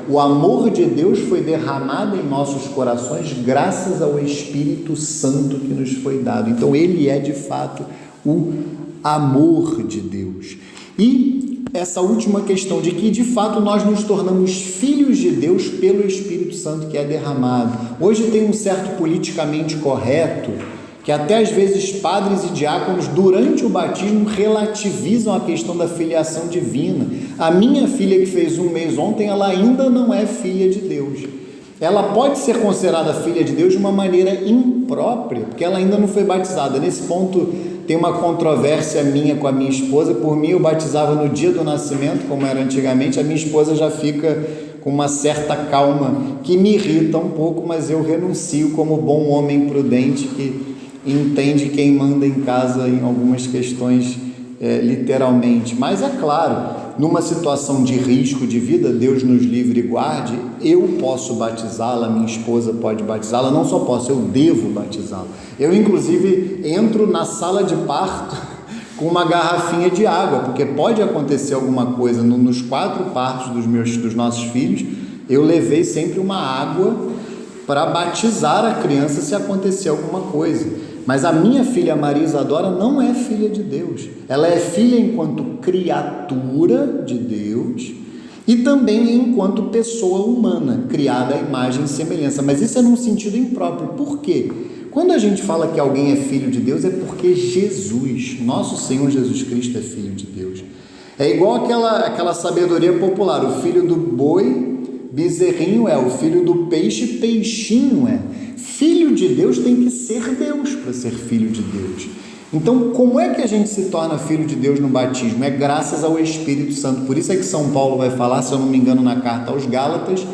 Speaker 1: o amor de Deus foi derramado em nossos corações graças ao Espírito Santo que nos foi dado. Então ele é de fato o amor de Deus. E essa última questão de que de fato nós nos tornamos filhos de Deus pelo Espírito Santo que é derramado. Hoje tem um certo politicamente correto que até às vezes padres e diáconos durante o batismo relativizam a questão da filiação divina. A minha filha que fez 1 mês ontem, ela ainda não é filha de Deus. Ela pode ser considerada filha de Deus de uma maneira imprópria, porque ela ainda não foi batizada. Nesse ponto tem uma controvérsia minha com a minha esposa. Por mim eu batizava no dia do nascimento, como era antigamente. A minha esposa já fica com uma certa calma que me irrita um pouco, mas eu renuncio como bom homem prudente que entende quem manda em casa em algumas questões literalmente. Mas é claro, numa situação de risco de vida, Deus nos livre e guarde, eu posso batizá-la, minha esposa pode batizá-la, não só posso, eu devo batizá-la. Eu inclusive entro na sala de parto com uma garrafinha de água, porque pode acontecer alguma coisa nos 4 partos dos nossos filhos. Eu levei sempre uma água para batizar a criança se acontecer alguma coisa. Mas a minha filha Maria Isadora não é filha de Deus. Ela é filha enquanto criatura de Deus e também enquanto pessoa humana, criada à imagem e semelhança. Mas isso é num sentido impróprio. Por quê? Quando a gente fala que alguém é filho de Deus, é porque Jesus, nosso Senhor Jesus Cristo, é filho de Deus. É igual aquela sabedoria popular: o filho do boi, bezerrinho é; o filho do peixe, peixinho é. Filho de Deus tem que ser Deus para ser filho de Deus. Então, como é que a gente se torna filho de Deus no batismo? É graças ao Espírito Santo. Por isso é que São Paulo vai falar, se eu não me engano, na carta aos Gálatas,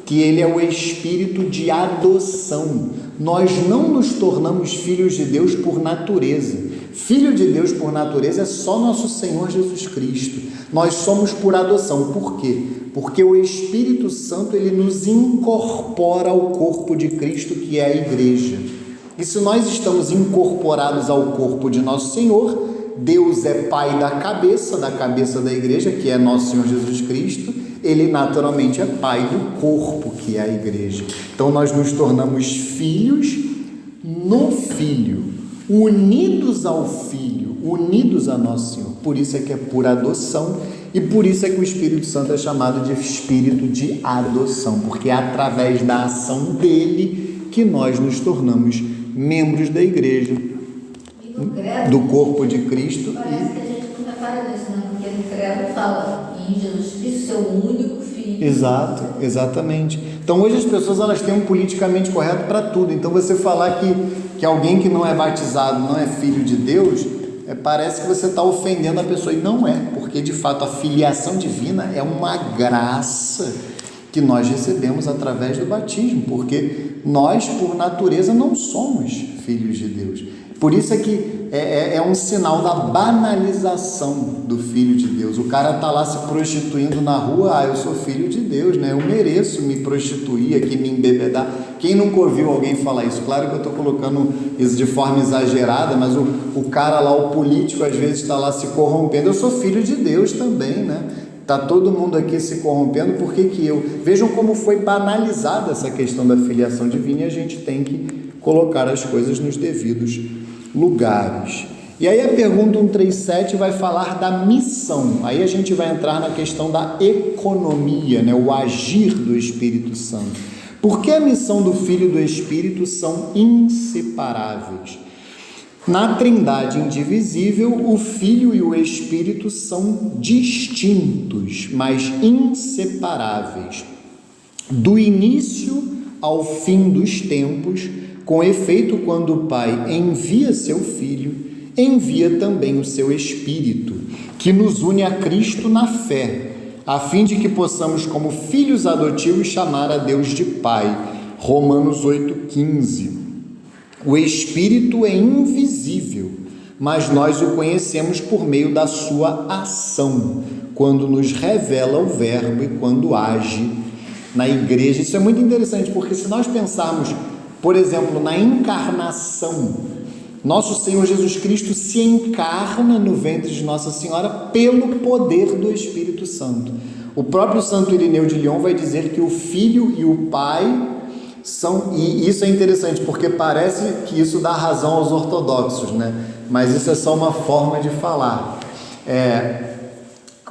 Speaker 1: que ele é o Espírito de adoção. Nós não nos tornamos filhos de Deus por natureza. Filho de Deus por natureza é só nosso Senhor Jesus Cristo. Nós somos por adoção. Por quê? Porque o Espírito Santo, ele nos incorpora ao corpo de Cristo, que é a igreja. E se nós estamos incorporados ao corpo de nosso Senhor, Deus é Pai da cabeça da igreja, que é nosso Senhor Jesus Cristo. Ele naturalmente é Pai do corpo, que é a igreja. Então nós nos tornamos filhos no Filho, unidos ao Filho, unidos a nosso Senhor. Por isso é que é por adoção. E por isso é que o Espírito Santo é chamado de Espírito de adoção, porque é através da ação dele que nós nos tornamos membros da igreja, do corpo de Cristo.
Speaker 3: Parece que a gente não repara nisso, né? Porque no credo fala em Jesus Cristo, seu único filho.
Speaker 1: Exato, exatamente. Então hoje as pessoas, elas têm um politicamente correto para tudo. Então você falar que alguém que não é batizado não é filho de Deus, parece que você está ofendendo a pessoa, e não é, porque de fato a filiação divina é uma graça que nós recebemos através do batismo, porque nós por natureza não somos filhos de Deus. Por isso é que é um sinal da banalização do Filho de Deus. O cara está lá se prostituindo na rua, eu sou filho de Deus, né? Eu mereço me prostituir aqui, me embebedar. Quem nunca ouviu alguém falar isso? Claro que eu estou colocando isso de forma exagerada, mas o cara lá, o político, às vezes está lá se corrompendo. Eu sou filho de Deus também, né? Está todo mundo aqui se corrompendo, por que que eu? Vejam como foi banalizada essa questão da filiação divina, e a gente tem que colocar as coisas nos devidos lugares. E aí a pergunta 137 vai falar da missão. Aí a gente vai entrar na questão da economia, né? O agir do Espírito Santo. Porque a missão do Filho e do Espírito são inseparáveis. Na Trindade indivisível, o Filho e o Espírito são distintos, mas inseparáveis. Do início ao fim dos tempos, Com efeito, quando o Pai envia seu Filho, envia também o seu Espírito, que nos une a Cristo na fé, a fim de que possamos, como filhos adotivos, chamar a Deus de Pai. Romanos 8,15. O Espírito é invisível, mas nós o conhecemos por meio da sua ação, quando nos revela o Verbo e quando age na igreja. Isso é muito interessante, porque se nós pensarmos, por exemplo, na encarnação, nosso Senhor Jesus Cristo se encarna no ventre de Nossa Senhora pelo poder do Espírito Santo. O próprio Santo Irineu de Lyon vai dizer que o Filho e o Pai são, e isso é interessante, porque parece que isso dá razão aos ortodoxos, né? Mas isso é só uma forma de falar.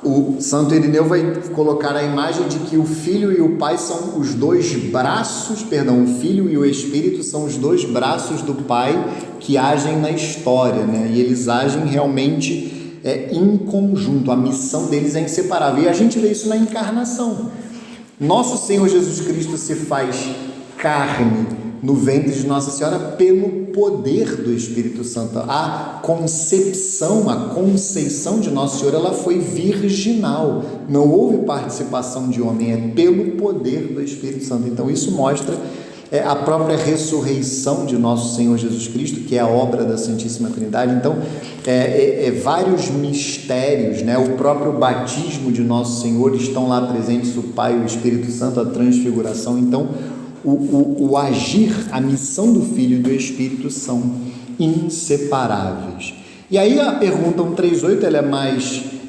Speaker 1: O Santo Irineu vai colocar a imagem de que o Filho e o Pai são os dois braços, o Filho e o Espírito são os dois braços do Pai que agem na história, né? E eles agem realmente em conjunto, a missão deles é inseparável. E a gente vê isso na encarnação. Nosso Senhor Jesus Cristo se faz carne no ventre de Nossa Senhora pelo poder do Espírito Santo. A concepção, a conceição de Nossa Senhora, ela foi virginal, não houve participação de homem, é pelo poder do Espírito Santo. Então isso mostra a própria ressurreição de Nosso Senhor Jesus Cristo, que é a obra da Santíssima Trindade. Então vários mistérios, né? O próprio batismo de Nosso Senhor, estão lá presentes o Pai e o Espírito Santo, a transfiguração. Então o agir, a missão do Filho e do Espírito são inseparáveis. E aí a pergunta 138,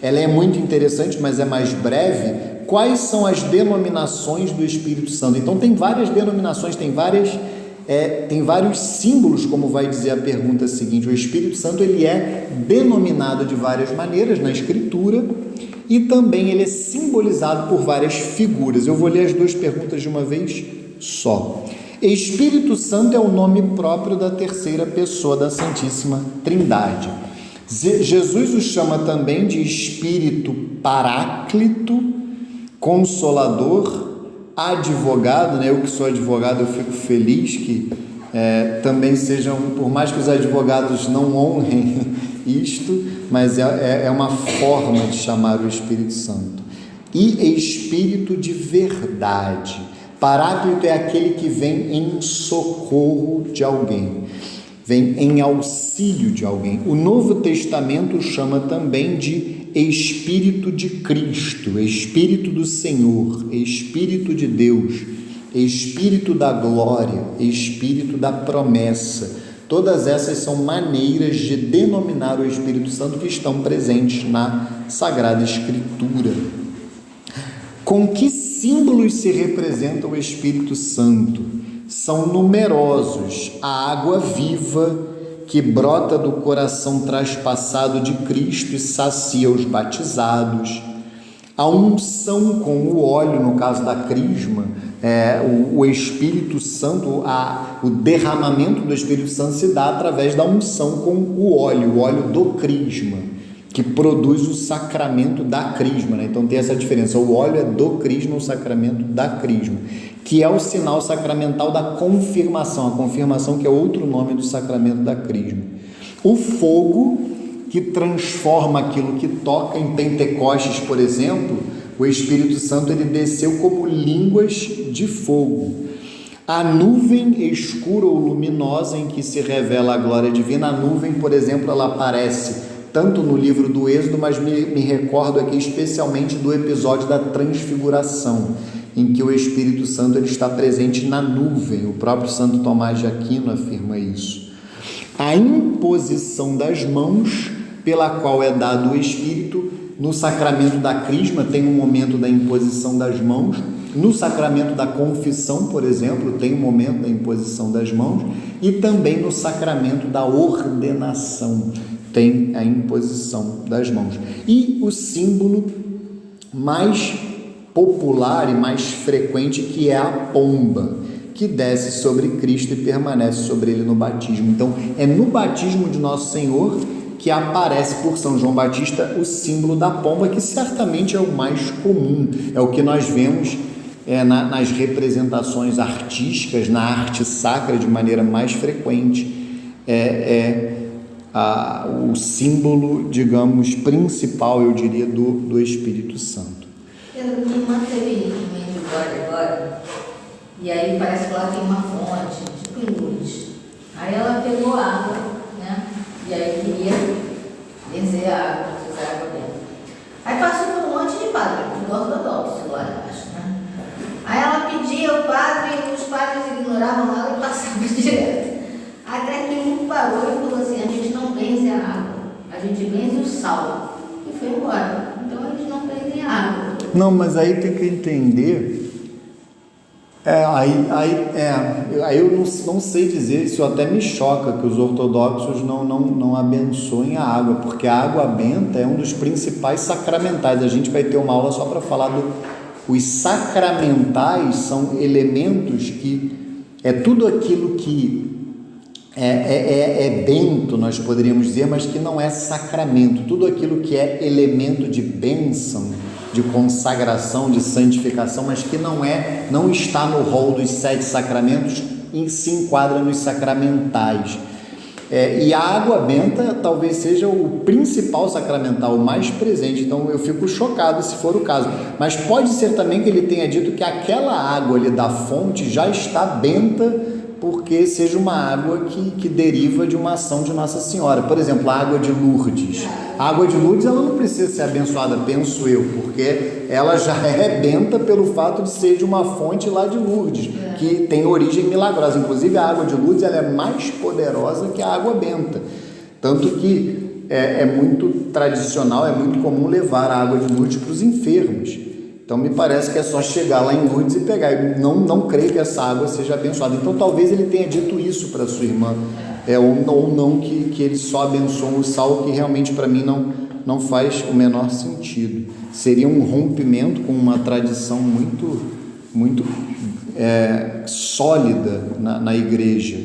Speaker 1: ela é muito interessante, mas é mais breve. Quais são as denominações do Espírito Santo? Então tem várias denominações, tem vários símbolos, como vai dizer a pergunta seguinte. O Espírito Santo, ele é denominado de várias maneiras na Escritura, e também ele é simbolizado por várias figuras. Eu vou ler as duas perguntas de uma vez só. Espírito Santo é o nome próprio da terceira pessoa da Santíssima Trindade. Jesus o chama também de Espírito Paráclito, Consolador, Advogado, né? Eu que sou advogado, eu fico feliz que também sejam, por mais que os advogados não honrem isto, mas é uma forma de chamar o Espírito Santo. E Espírito de verdade. Paráclito é aquele que vem em socorro de alguém, vem em auxílio de alguém. O Novo Testamento chama também de Espírito de Cristo, Espírito do Senhor, Espírito de Deus, Espírito da glória, Espírito da promessa. Todas essas são maneiras de denominar o Espírito Santo que estão presentes na Sagrada Escritura. Com que símbolos se representa o Espírito Santo? São numerosos. A água viva que brota do coração traspassado de Cristo e sacia os batizados. A unção com o óleo, no caso da crisma, o Espírito Santo, o derramamento do Espírito Santo se dá através da unção com o óleo do crisma, que produz o sacramento da crisma, né? Então tem essa diferença, o óleo é do crisma, o sacramento da crisma, que é o sinal sacramental da confirmação, a confirmação que é outro nome do sacramento da crisma. O fogo, que transforma aquilo que toca. Em Pentecostes, por exemplo, o Espírito Santo ele desceu como línguas de fogo. A nuvem escura ou luminosa em que se revela a glória divina. A nuvem, por exemplo, ela aparece tanto no livro do Êxodo, mas me recordo aqui especialmente do episódio da transfiguração, em que o Espírito Santo ele está presente na nuvem. O próprio Santo Tomás de Aquino afirma isso. A imposição das mãos, pela qual é dado o Espírito. No sacramento da crisma tem um momento da imposição das mãos. No sacramento da confissão, por exemplo, tem um momento da imposição das mãos. E também no sacramento da ordenação tem a imposição das mãos. E o símbolo mais popular e mais frequente, que é a pomba, que desce sobre Cristo e permanece sobre ele no batismo. Então, é no batismo de Nosso Senhor que aparece por São João Batista o símbolo da pomba, que certamente é o mais comum, é o que nós vemos nas representações artísticas, na arte sacra de maneira mais frequente, o símbolo, digamos, principal, eu diria, do Espírito Santo.
Speaker 3: Minha irmã teve um de guarda agora, e aí parece que lá tem uma fonte, tipo em Lourdes. Aí ela pegou água, né? E aí queria benzer a água, fazer água dentro. Aí passou por um monte de padre, tudo ortodoxo lá, eu acho, né? Aí ela pedia ao padre, e os padres ignoravam ela e passavam direto. Até que um parou e falou assim: a gente não benze a água, a gente benze o sal. E foi embora. Então eles não benzem a água.
Speaker 1: Não, mas aí tem que entender. Aí eu não sei dizer, isso até me choca que os ortodoxos não abençoem a água, porque a água benta é um dos principais sacramentais. A gente vai ter uma aula só para falar os sacramentais são elementos que é tudo aquilo que é bento, nós poderíamos dizer, mas que não é sacramento, tudo aquilo que é elemento de bênção, de consagração, de santificação, mas que não está no rol dos 7 sacramentos e se enquadra nos sacramentais. E a água benta talvez seja o principal sacramental, o mais presente, então eu fico chocado se for o caso, mas pode ser também que ele tenha dito que aquela água ali da fonte já está benta, porque seja uma água que deriva de uma ação de Nossa Senhora. Por exemplo, a água de Lourdes. A água de Lourdes ela não precisa ser abençoada, penso eu, porque ela já é benta pelo fato de ser de uma fonte lá de Lourdes, que tem origem milagrosa. Inclusive, a água de Lourdes ela é mais poderosa que a água benta. Tanto que é muito tradicional, é muito comum levar a água de Lourdes para os enfermos. Então, me parece que é só chegar lá em Lourdes e pegar. Eu não creio que essa água seja abençoada. Então, talvez ele tenha dito isso para sua irmã, ou não que ele só abençoa o sal, que realmente para mim não faz o menor sentido. Seria um rompimento com uma tradição muito sólida na igreja,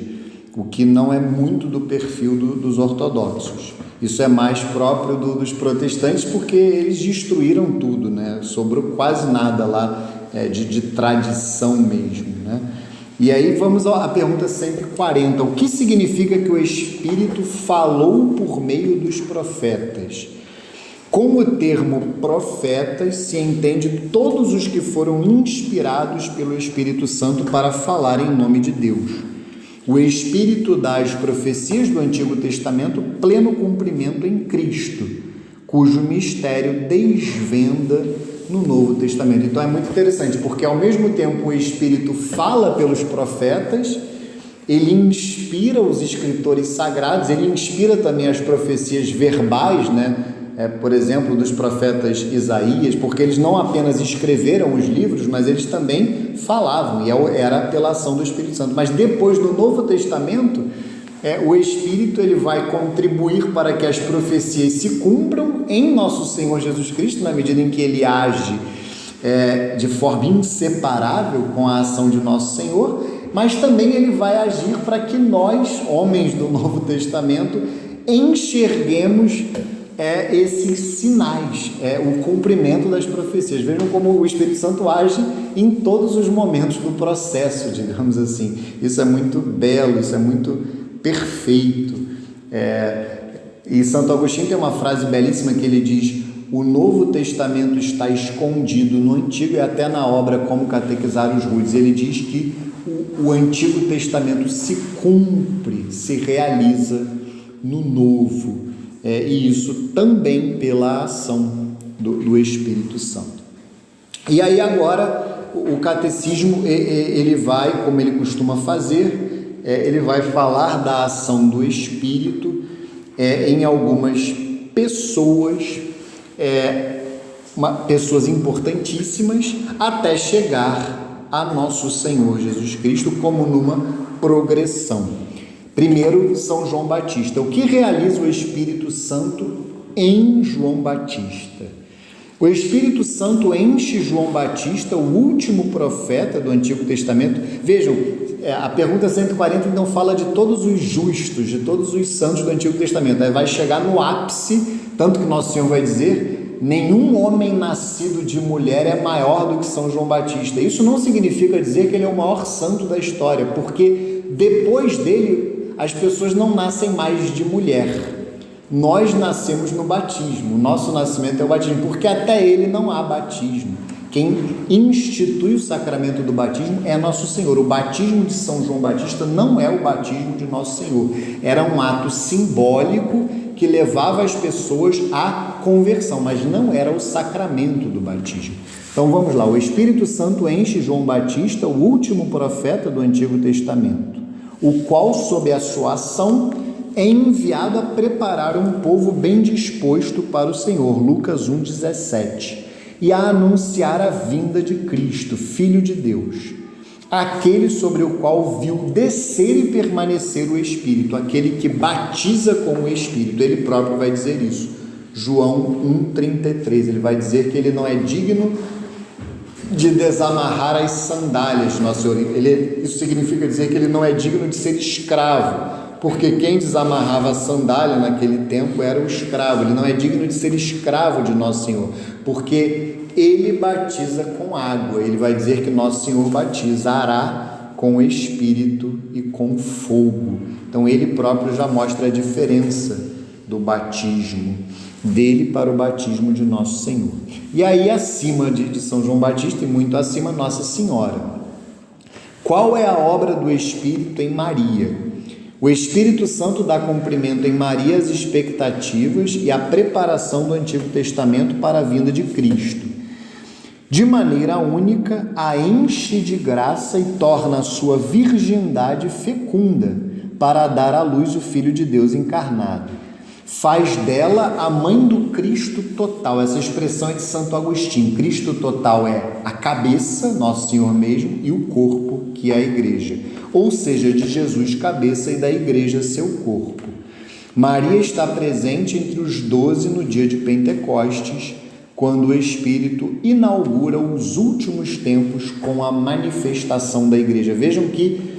Speaker 1: o que não é muito do perfil dos ortodoxos. Isso é mais próprio dos protestantes, porque eles destruíram tudo, né? Sobrou quase nada lá de tradição mesmo, né? E aí vamos à pergunta 140. O que significa que o Espírito falou por meio dos profetas? Com o termo profetas se entende todos os que foram inspirados pelo Espírito Santo para falar em nome de Deus. O Espírito dá às profecias do Antigo Testamento pleno cumprimento em Cristo, cujo mistério desvenda no Novo Testamento. Então é muito interessante, porque ao mesmo tempo o Espírito fala pelos profetas, ele inspira os escritores sagrados, ele inspira também as profecias verbais, né? Por exemplo, dos profetas Isaías, porque eles não apenas escreveram os livros, mas eles também falavam, e era a apelação do Espírito Santo. Mas depois, no Novo Testamento, o Espírito ele vai contribuir para que as profecias se cumpram em nosso Senhor Jesus Cristo, na medida em que ele age de forma inseparável com a ação de nosso Senhor, mas também ele vai agir para que nós, homens do Novo Testamento, enxerguemos esses sinais, o cumprimento das profecias. Vejam como o Espírito Santo age em todos os momentos do processo, digamos assim. Isso é muito belo, isso é muito perfeito. E Santo Agostinho tem uma frase belíssima que ele diz: o Novo Testamento está escondido no Antigo, e até na obra Como Catequizar os Rudes ele diz que o Antigo Testamento se cumpre, se realiza no Novo. E isso também pela ação do Espírito Santo. E aí agora o catecismo ele vai, como ele costuma fazer, ele vai falar da ação do Espírito em algumas pessoas, pessoas importantíssimas, até chegar a nosso Senhor Jesus Cristo, como numa progressão. Primeiro, São João Batista. O que realiza o Espírito Santo em João Batista? O Espírito Santo enche João Batista, o último profeta do Antigo Testamento. Vejam, a pergunta 140 então fala de todos os justos, de todos os santos do Antigo Testamento. Aí vai chegar no ápice, tanto que Nosso Senhor vai dizer nenhum homem nascido de mulher é maior do que São João Batista. Isso não significa dizer que ele é o maior santo da história, porque depois dele as pessoas não nascem mais de mulher. Nós nascemos no batismo, o nosso nascimento é o batismo, porque até ele não há batismo. Quem institui o sacramento do batismo é Nosso Senhor. O batismo de São João Batista não é o batismo de Nosso Senhor. Era um ato simbólico que levava as pessoas à conversão, mas não era o sacramento do batismo. Então vamos lá, o Espírito Santo enche João Batista, o último profeta do Antigo Testamento, o qual, sob a sua ação, é enviado a preparar um povo bem disposto para o Senhor, Lucas 1,17, e a anunciar a vinda de Cristo, Filho de Deus, aquele sobre o qual viu descer e permanecer o Espírito, aquele que batiza com o Espírito. Ele próprio vai dizer isso, João 1,33, ele vai dizer que ele não é digno de desamarrar as sandálias de Nosso Senhor. Isso significa dizer que ele não é digno de ser escravo, porque quem desamarrava a sandália naquele tempo era o escravo. Ele não é digno de ser escravo de Nosso Senhor, porque ele batiza com água. Ele vai dizer que Nosso Senhor batizará com Espírito e com fogo. Então ele próprio já mostra a diferença do batismo dele para o batismo de Nosso Senhor. E aí acima de São João Batista e muito acima, Nossa Senhora. Qual é a obra do Espírito em Maria? O Espírito Santo dá cumprimento em Maria às expectativas e à preparação do Antigo Testamento para a vinda de Cristo. De maneira única, a enche de graça e torna a sua virgindade fecunda para dar à luz o Filho de Deus encarnado. Faz dela a mãe do Cristo total. Essa expressão é de Santo Agostinho. Cristo total é a cabeça, Nosso Senhor mesmo, e o corpo, que é a igreja. Ou seja, de Jesus cabeça e da igreja seu corpo. Maria está presente entre os 12 no dia de Pentecostes, quando o Espírito inaugura os últimos tempos com a manifestação da igreja. Vejam que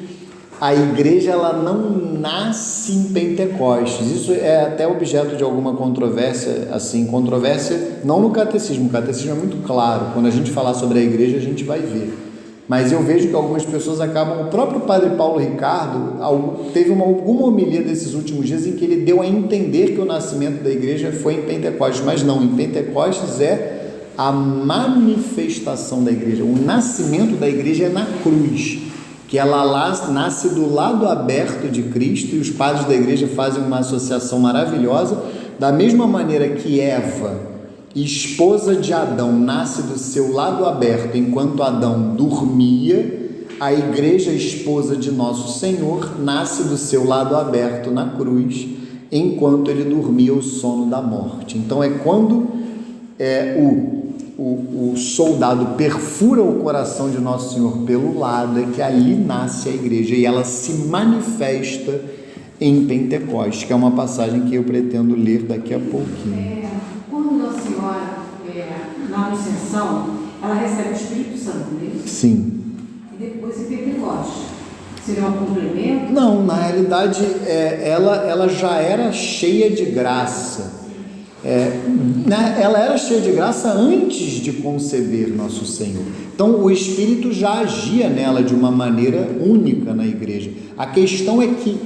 Speaker 1: a igreja ela não nasce em Pentecostes. Isso é até objeto de alguma controvérsia, assim, controvérsia não no catecismo. O catecismo é muito claro. Quando a gente falar sobre a igreja, a gente vai ver. Mas eu vejo que algumas pessoas acabam... O próprio Padre Paulo Ricardo teve alguma homilia desses últimos dias em que ele deu a entender que o nascimento da igreja foi em Pentecostes, mas não, em Pentecostes é a manifestação da igreja. O nascimento da igreja é na cruz, que ela lá nasce do lado aberto de Cristo, e os padres da igreja fazem uma associação maravilhosa, da mesma maneira que Eva, esposa de Adão, nasce do seu lado aberto enquanto Adão dormia, a igreja esposa de Nosso Senhor nasce do seu lado aberto na cruz, enquanto ele dormia o sono da morte. Então é quando o soldado perfura o coração de Nosso Senhor pelo lado, é que ali nasce a igreja, e ela se manifesta em Pentecostes, que é uma passagem que eu pretendo ler daqui a pouquinho.
Speaker 4: Quando Nossa Senhora, na Anunciação, ela recebe o Espírito Santo, não é isso?
Speaker 1: Sim.
Speaker 4: E depois em Pentecostes. Seria um complemento?
Speaker 1: Não, na realidade, ela já era cheia de graça. Ela era cheia de graça antes de conceber Nosso Senhor. Então, o Espírito já agia nela de uma maneira única na igreja. A questão é que,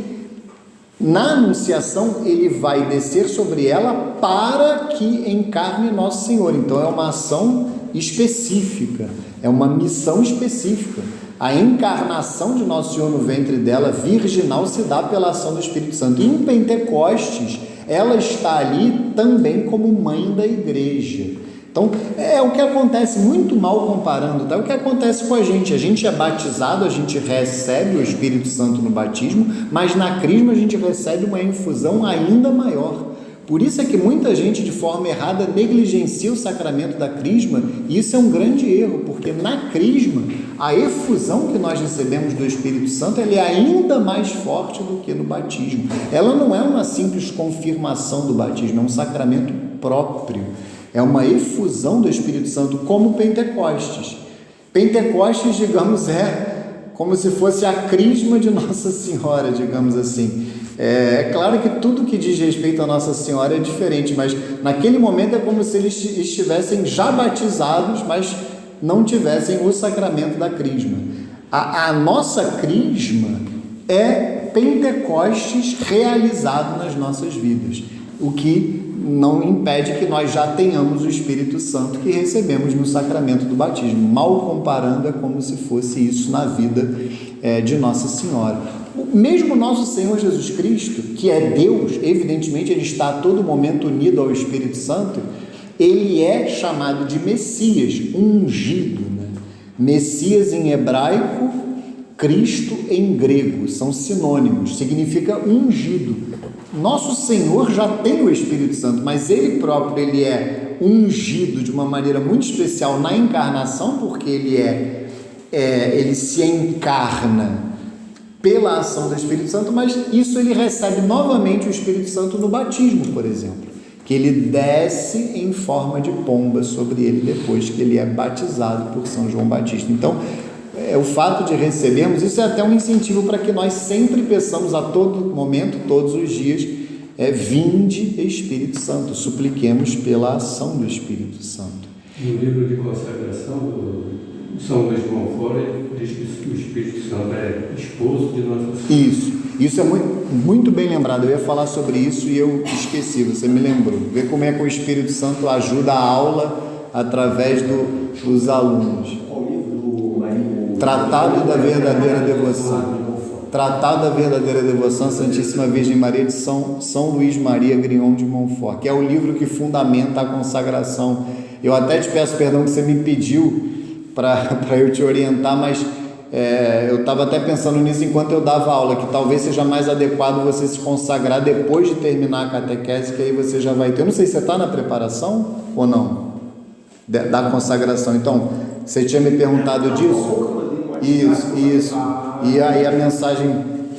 Speaker 1: na Anunciação, ele vai descer sobre ela para que encarne Nosso Senhor. Então, é uma ação específica, é uma missão específica. A encarnação de Nosso Senhor no ventre dela, virginal, se dá pela ação do Espírito Santo. E em Pentecostes, ela está ali também como mãe da igreja. Então, é o que acontece, muito mal comparando, tá? É o que acontece com a gente é batizado, a gente recebe o Espírito Santo no batismo, mas na crisma a gente recebe uma infusão ainda maior. Por isso é que muita gente, de forma errada, negligencia o sacramento da crisma, e isso é um grande erro, porque na crisma, a efusão que nós recebemos do Espírito Santo, ela é ainda mais forte do que no batismo. Ela não é uma simples confirmação do batismo, é um sacramento próprio. É uma efusão do Espírito Santo, como Pentecostes. Pentecostes, digamos, é como se fosse a crisma de Nossa Senhora, digamos assim. É claro que tudo que diz respeito a Nossa Senhora é diferente, mas naquele momento é como se eles estivessem já batizados, mas não tivessem o sacramento da crisma. A nossa crisma é Pentecostes realizado nas nossas vidas, o que não impede que nós já tenhamos o Espírito Santo que recebemos no sacramento do batismo. Mal comparando, é como se fosse isso na vida de Nossa Senhora. Mesmo nosso Senhor Jesus Cristo, que é Deus, evidentemente ele está a todo momento unido ao Espírito Santo, ele é chamado de Messias, ungido, né? Messias em hebraico, Cristo em grego, são sinônimos, significa ungido. Nosso Senhor já tem o Espírito Santo, mas ele próprio ele é ungido de uma maneira muito especial na encarnação, porque ele se encarna pela ação do Espírito Santo, mas isso ele recebe novamente o Espírito Santo no batismo, por exemplo, que ele desce em forma de pomba sobre ele depois que ele é batizado por São João Batista. Então, o fato de recebermos, isso é até um incentivo para que nós sempre peçamos a todo momento, todos os dias, vinde Espírito Santo, supliquemos pela ação do Espírito Santo.
Speaker 2: No livro de consagração do São Luís de Montfort, diz que o Espírito Santo é esposo de Nossa Senhora.
Speaker 1: Isso é muito bem lembrado. Eu ia falar sobre isso e eu esqueci, você me lembrou. Vê como é que o Espírito Santo ajuda a aula através dos alunos. Tratado da Verdadeira Devoção. Tratado da Verdadeira Devoção, Santíssima Virgem Maria de São Luís Maria Grignon de Montfort, que é o livro que fundamenta a consagração. Eu até te peço perdão que você me pediu para eu te orientar, mas eu estava até pensando nisso enquanto eu dava aula, que talvez seja mais adequado você se consagrar depois de terminar a catequese, que aí você já vai ter. Eu não sei se você está na preparação ou não, da consagração. Então, você tinha me perguntado disso? Isso. E aí a mensagem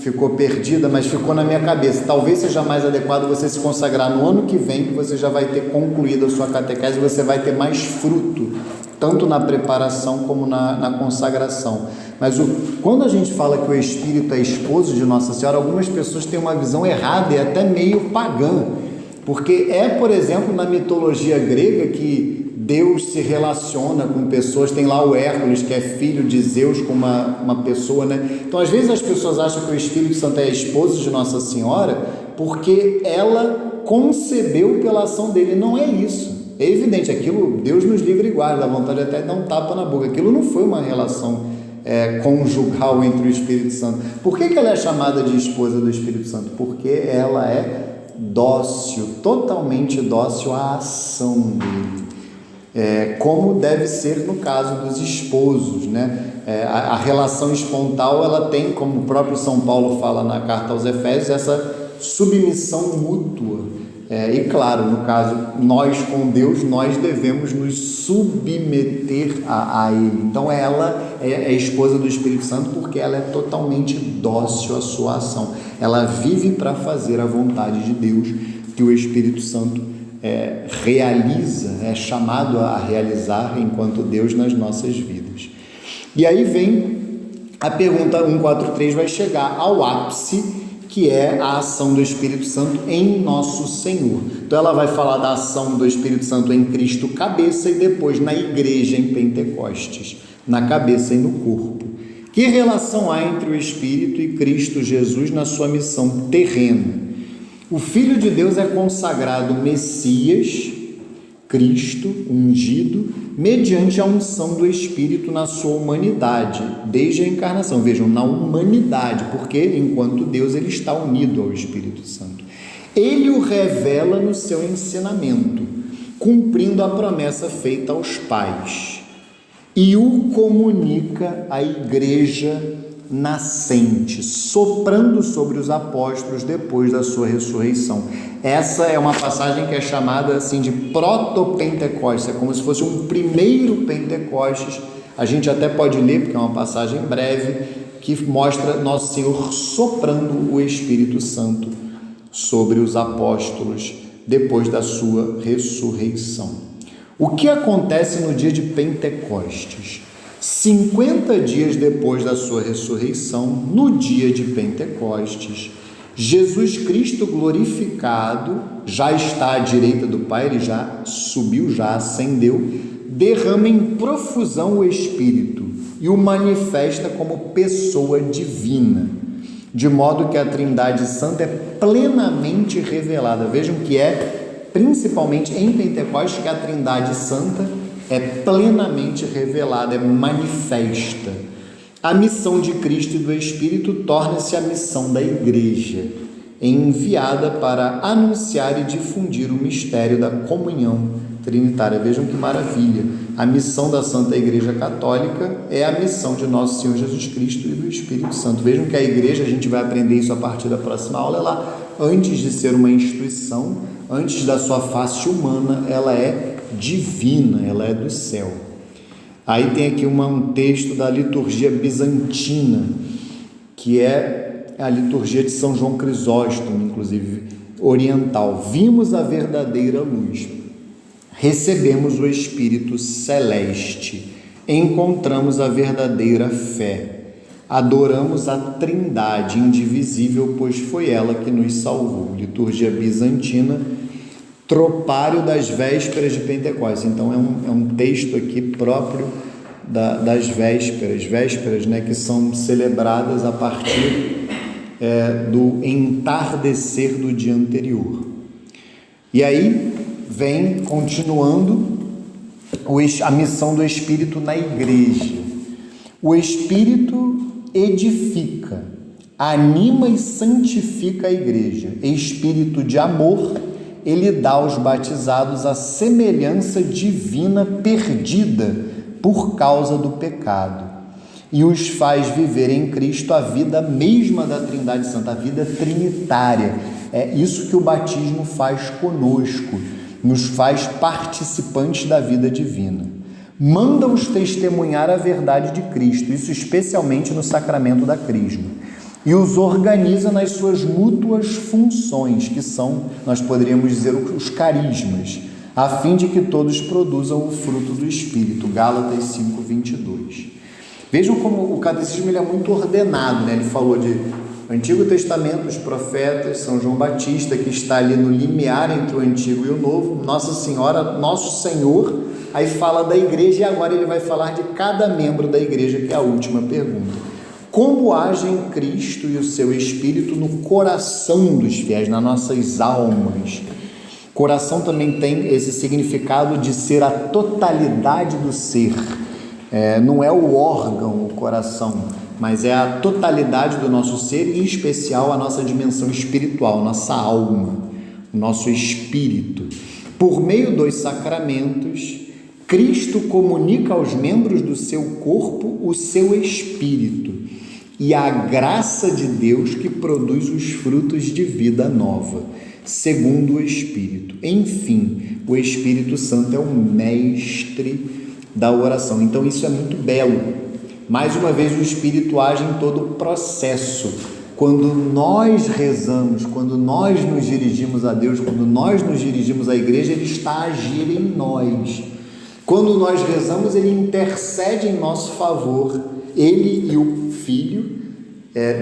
Speaker 1: ficou perdida, mas ficou na minha cabeça. Talvez seja mais adequado você se consagrar no ano que vem, que você já vai ter concluído a sua catequese, você vai ter mais fruto, tanto na preparação como na consagração. Mas quando a gente fala que o Espírito é esposo de Nossa Senhora, algumas pessoas têm uma visão errada e até meio pagã, porque por exemplo, na mitologia grega que Deus se relaciona com pessoas, tem lá o Hércules, que é filho de Zeus com uma pessoa, né? Então, às vezes as pessoas acham que o Espírito Santo é esposo de Nossa Senhora porque ela concebeu pela ação dele. Não é isso. É evidente, aquilo, Deus nos livre e guarda, dá vontade até de dar um tapa na boca. Aquilo não foi uma relação conjugal entre o Espírito Santo. Por que ela é chamada de esposa do Espírito Santo? Porque ela é dócil, totalmente dócil à ação dele. Como deve ser no caso dos esposos, né? A relação espontânea, ela tem, como o próprio São Paulo fala na carta aos Efésios, essa submissão mútua. E claro, no caso, nós com Deus, nós devemos nos submeter a Ele. Então ela é esposa do Espírito Santo porque ela é totalmente dócil à sua ação. Ela vive para fazer a vontade de Deus, que o Espírito Santo realiza, é chamado a realizar enquanto Deus nas nossas vidas. E aí vem a pergunta 143, vai chegar ao ápice, que é a ação do Espírito Santo em nosso Senhor. Então ela vai falar da ação do Espírito Santo em Cristo cabeça e depois na igreja em Pentecostes, na cabeça e no corpo. Que relação há entre o Espírito e Cristo Jesus na sua missão terrena? O Filho de Deus é consagrado Messias, Cristo, ungido, mediante a unção do Espírito na sua humanidade, desde a encarnação. Vejam, na humanidade, porque enquanto Deus ele está unido ao Espírito Santo. Ele o revela no seu ensinamento, cumprindo a promessa feita aos pais, e o comunica à igreja nascente, soprando sobre os apóstolos depois da sua ressurreição. Essa é uma passagem que é chamada assim de proto-Pentecostes, é como se fosse um primeiro Pentecostes. A gente até pode ler, porque é uma passagem breve, que mostra Nosso Senhor soprando o Espírito Santo sobre os apóstolos depois da sua ressurreição. O que acontece no dia de Pentecostes? 50 dias depois da sua ressurreição, no dia de Pentecostes, Jesus Cristo glorificado já está à direita do Pai, ele já subiu, já ascendeu, derrama em profusão o Espírito e o manifesta como pessoa divina, de modo que a Trindade Santa é plenamente revelada. Vejam que é principalmente em Pentecostes que a Trindade Santa é plenamente revelada, é manifesta. A missão de Cristo e do Espírito torna-se a missão da Igreja, enviada para anunciar e difundir o mistério da comunhão trinitária. Vejam que maravilha! A missão da Santa Igreja Católica é a missão de Nosso Senhor Jesus Cristo e do Espírito Santo. Vejam que a Igreja, a gente vai aprender isso a partir da próxima aula, ela, antes de ser uma instituição, antes da sua face humana, ela é divina, ela é do céu. Aí tem aqui um texto da liturgia bizantina, que é a liturgia de São João Crisóstomo, inclusive oriental. Vimos a verdadeira luz, recebemos o Espírito celeste, encontramos a verdadeira fé, adoramos a Trindade indivisível, pois foi ela que nos salvou. Liturgia bizantina, Tropário das Vésperas de Pentecostes. Então é um texto aqui próprio das vésperas, né, que são celebradas a partir do entardecer do dia anterior. E aí vem, continuando, a missão do Espírito na Igreja. O Espírito edifica, anima e santifica a Igreja. Espírito de amor, ele dá aos batizados a semelhança divina perdida por causa do pecado e os faz viver em Cristo a vida mesma da Trindade Santa, a vida trinitária. É isso que o batismo faz conosco, nos faz participantes da vida divina. Manda-os testemunhar a verdade de Cristo, isso especialmente no sacramento da Crisma, e os organiza nas suas mútuas funções, que são, nós poderíamos dizer, os carismas, a fim de que todos produzam o fruto do Espírito. Gálatas 5:22. Vejam como o catecismo ele é muito ordenado, né? Ele falou de Antigo Testamento, os profetas, São João Batista, que está ali no limiar entre o Antigo e o Novo, Nossa Senhora, Nosso Senhor, aí fala da Igreja, e agora ele vai falar de cada membro da Igreja, que é a última pergunta. Como agem Cristo e o seu Espírito no coração dos fiéis, nas nossas almas? Coração também tem esse significado de ser a totalidade do ser. Não é o órgão, o coração, mas é a totalidade do nosso ser, e em especial a nossa dimensão espiritual, nossa alma, o nosso espírito. Por meio dos sacramentos, Cristo comunica aos membros do seu corpo o seu espírito e a graça de Deus que produz os frutos de vida nova, segundo o Espírito. Enfim, o Espírito Santo é o mestre da oração. Então isso é muito belo. Mais uma vez, o Espírito age em todo o processo. Quando nós rezamos, quando nós nos dirigimos a Deus, quando nós nos dirigimos à Igreja, Ele está a agir em nós. Quando nós rezamos, Ele intercede em nosso favor. Ele e o Filho,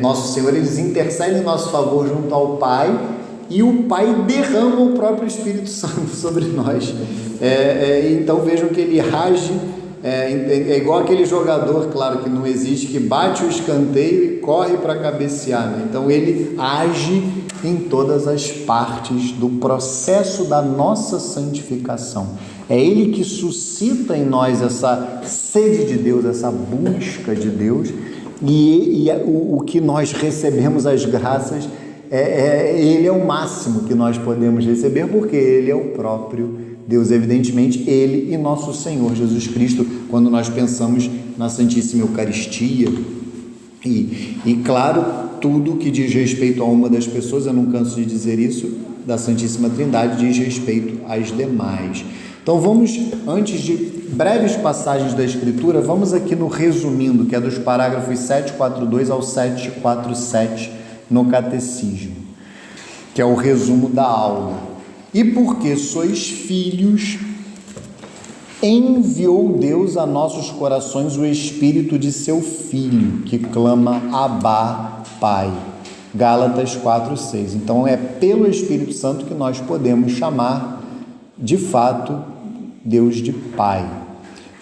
Speaker 1: Nosso Senhor, eles intercedem em nosso favor junto ao Pai, e o Pai derrama o próprio Espírito Santo sobre nós. Então vejam que Ele age, é igual aquele jogador, claro que não existe, que bate o escanteio e corre para cabecear, né? Então Ele age em todas as partes do processo da nossa santificação. É Ele que suscita em nós essa sede de Deus, essa busca de Deus, e o que nós recebemos, as graças, Ele é o máximo que nós podemos receber, porque Ele é o próprio Deus, evidentemente, Ele e nosso Senhor Jesus Cristo, quando nós pensamos na Santíssima Eucaristia, e claro, tudo que diz respeito a uma das pessoas, eu não canso de dizer isso, da Santíssima Trindade, diz respeito às demais. Então vamos, antes de breves passagens da Escritura, vamos aqui no resumindo, que é dos parágrafos 742 ao 747 no Catecismo, que é o resumo da aula. E porque sois filhos, enviou Deus a nossos corações o Espírito de seu Filho, que clama Abá, Pai. Gálatas 4:6. Então é pelo Espírito Santo que nós podemos chamar, de fato, Deus de Pai.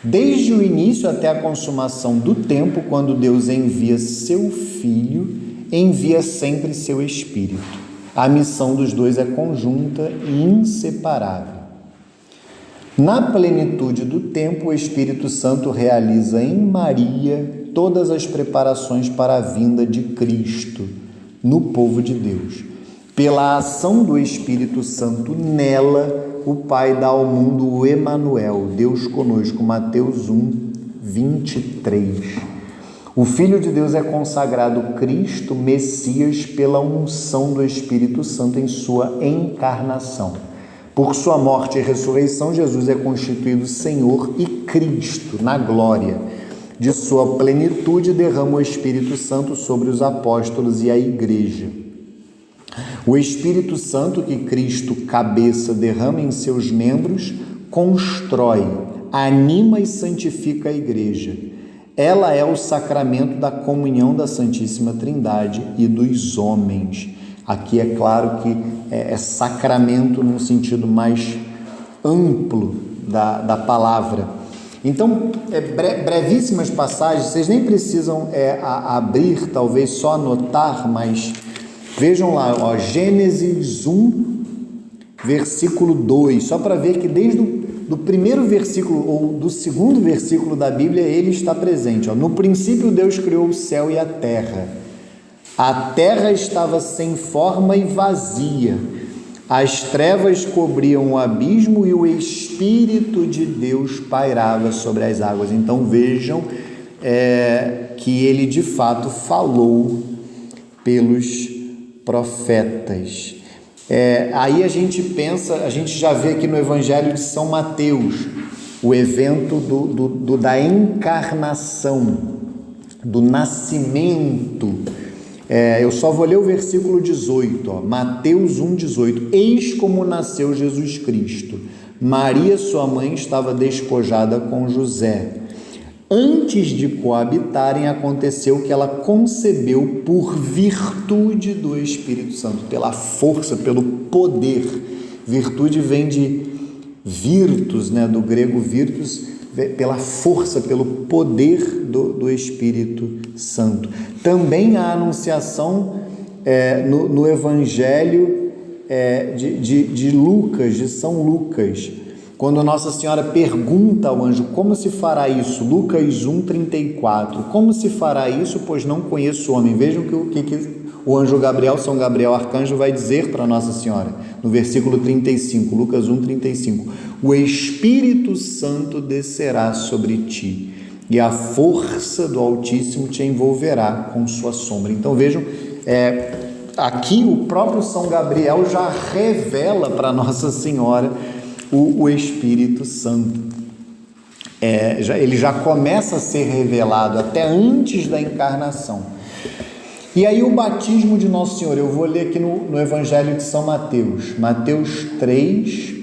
Speaker 1: Desde o início até a consumação do tempo, quando Deus envia seu Filho, envia sempre seu Espírito. A missão dos dois é conjunta e inseparável. Na plenitude do tempo, o Espírito Santo realiza em Maria todas as preparações para a vinda de Cristo no povo de Deus. Pela ação do Espírito Santo nela, o Pai dá ao mundo o Emanuel, Deus conosco, Mateus 1:23. O Filho de Deus é consagrado Cristo, Messias, pela unção do Espírito Santo em sua encarnação. Por sua morte e ressurreição, Jesus é constituído Senhor e Cristo na glória. De sua plenitude derrama o Espírito Santo sobre os apóstolos e a igreja. O Espírito Santo que Cristo, cabeça, derrama em seus membros, constrói, anima e santifica a igreja. Ela é o sacramento da comunhão da Santíssima Trindade e dos homens. Aqui é claro que é sacramento num sentido mais amplo da palavra. Então, brevíssimas passagens, vocês nem precisam abrir, talvez só anotar, mas vejam lá, ó, Gênesis 1, versículo 2, só para ver que desde do primeiro versículo ou do segundo versículo da Bíblia ele está presente. Ó. No princípio Deus criou o céu e a terra. A terra estava sem forma e vazia. As trevas cobriam o abismo e o Espírito de Deus pairava sobre as águas. Então vejam que ele de fato falou pelos profetas. Aí a gente pensa, a gente já vê aqui no Evangelho de São Mateus, o evento da encarnação, do nascimento. Eu só vou ler o versículo 18, ó, Mateus 1,18. Eis como nasceu Jesus Cristo. Maria, sua mãe, estava despojada com José. Antes de coabitarem, aconteceu que ela concebeu por virtude do Espírito Santo, pela força, pelo poder. Virtude vem de virtus, né, do grego virtus, pela força, pelo poder do Espírito Santo. Também a anunciação no Evangelho de Lucas, de São Lucas, quando Nossa Senhora pergunta ao anjo, como se fará isso? Lucas 1,34, como se fará isso, pois não conheço o homem. Vejam o que o anjo Gabriel, São Gabriel Arcanjo, vai dizer para Nossa Senhora, no versículo 35, Lucas 1,35, o Espírito Santo descerá sobre ti, e a força do Altíssimo te envolverá com sua sombra. Então vejam, aqui o próprio São Gabriel já revela para Nossa Senhora o Espírito Santo. Ele já começa a ser revelado até antes da encarnação. E aí o batismo de Nosso Senhor, eu vou ler aqui no Evangelho de São Mateus, Mateus 3,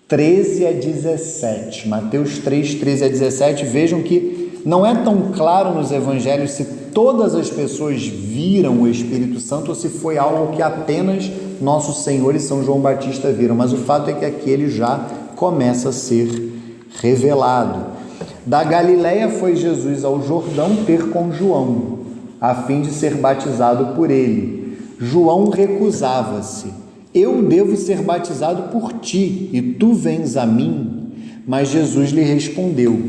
Speaker 1: 13 a 17. Mateus 3, 13 a 17, vejam que não é tão claro nos Evangelhos se todas as pessoas viram o Espírito Santo ou se foi algo que apenas Nosso Senhor e São João Batista viram, mas o fato é que aqui ele já começa a ser revelado. Da Galileia foi Jesus ao Jordão ter com João, a fim de ser batizado por ele. João recusava-se. Eu devo ser batizado por ti, e tu vens a mim? Mas Jesus lhe respondeu,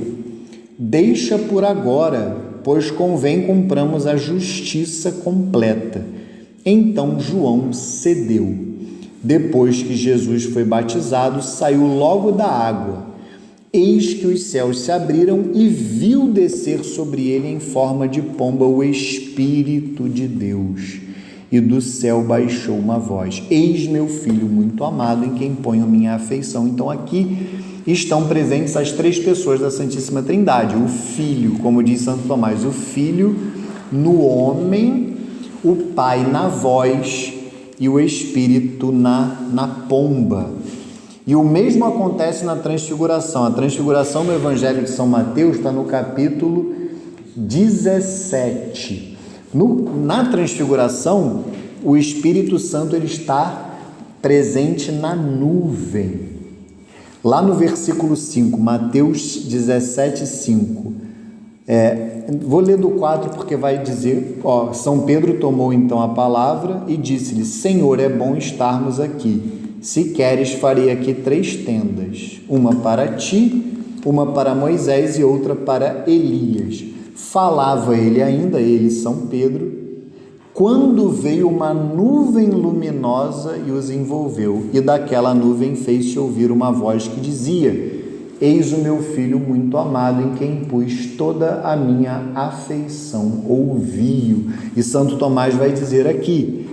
Speaker 1: deixa por agora, pois convém cumpramos a justiça completa. Então João cedeu. Depois que Jesus foi batizado, saiu logo da água. Eis que os céus se abriram e viu descer sobre ele em forma de pomba o Espírito de Deus. E do céu baixou uma voz, eis meu Filho muito amado, em quem ponho minha afeição. Então aqui estão presentes as três pessoas da Santíssima Trindade. O Filho, como diz Santo Tomás, o Filho no homem, o Pai na voz e o Espírito na pomba. E o mesmo acontece na transfiguração. A transfiguração no Evangelho de São Mateus está no capítulo 17. Na transfiguração, o Espírito Santo ele está presente na nuvem. Lá no versículo 5, Mateus 17, 5. Vou ler do 4 porque vai dizer, São Pedro tomou então a palavra e disse-lhe: Senhor, é bom estarmos aqui. Se queres, farei aqui 3 tendas, uma para ti, uma para Moisés e outra para Elias. Falava ele ainda, ele, São Pedro, quando veio uma nuvem luminosa e os envolveu, e daquela nuvem fez-se ouvir uma voz que dizia: Eis o meu filho muito amado, em quem pus toda a minha afeição. Ouvi-o. E Santo Tomás vai dizer aqui,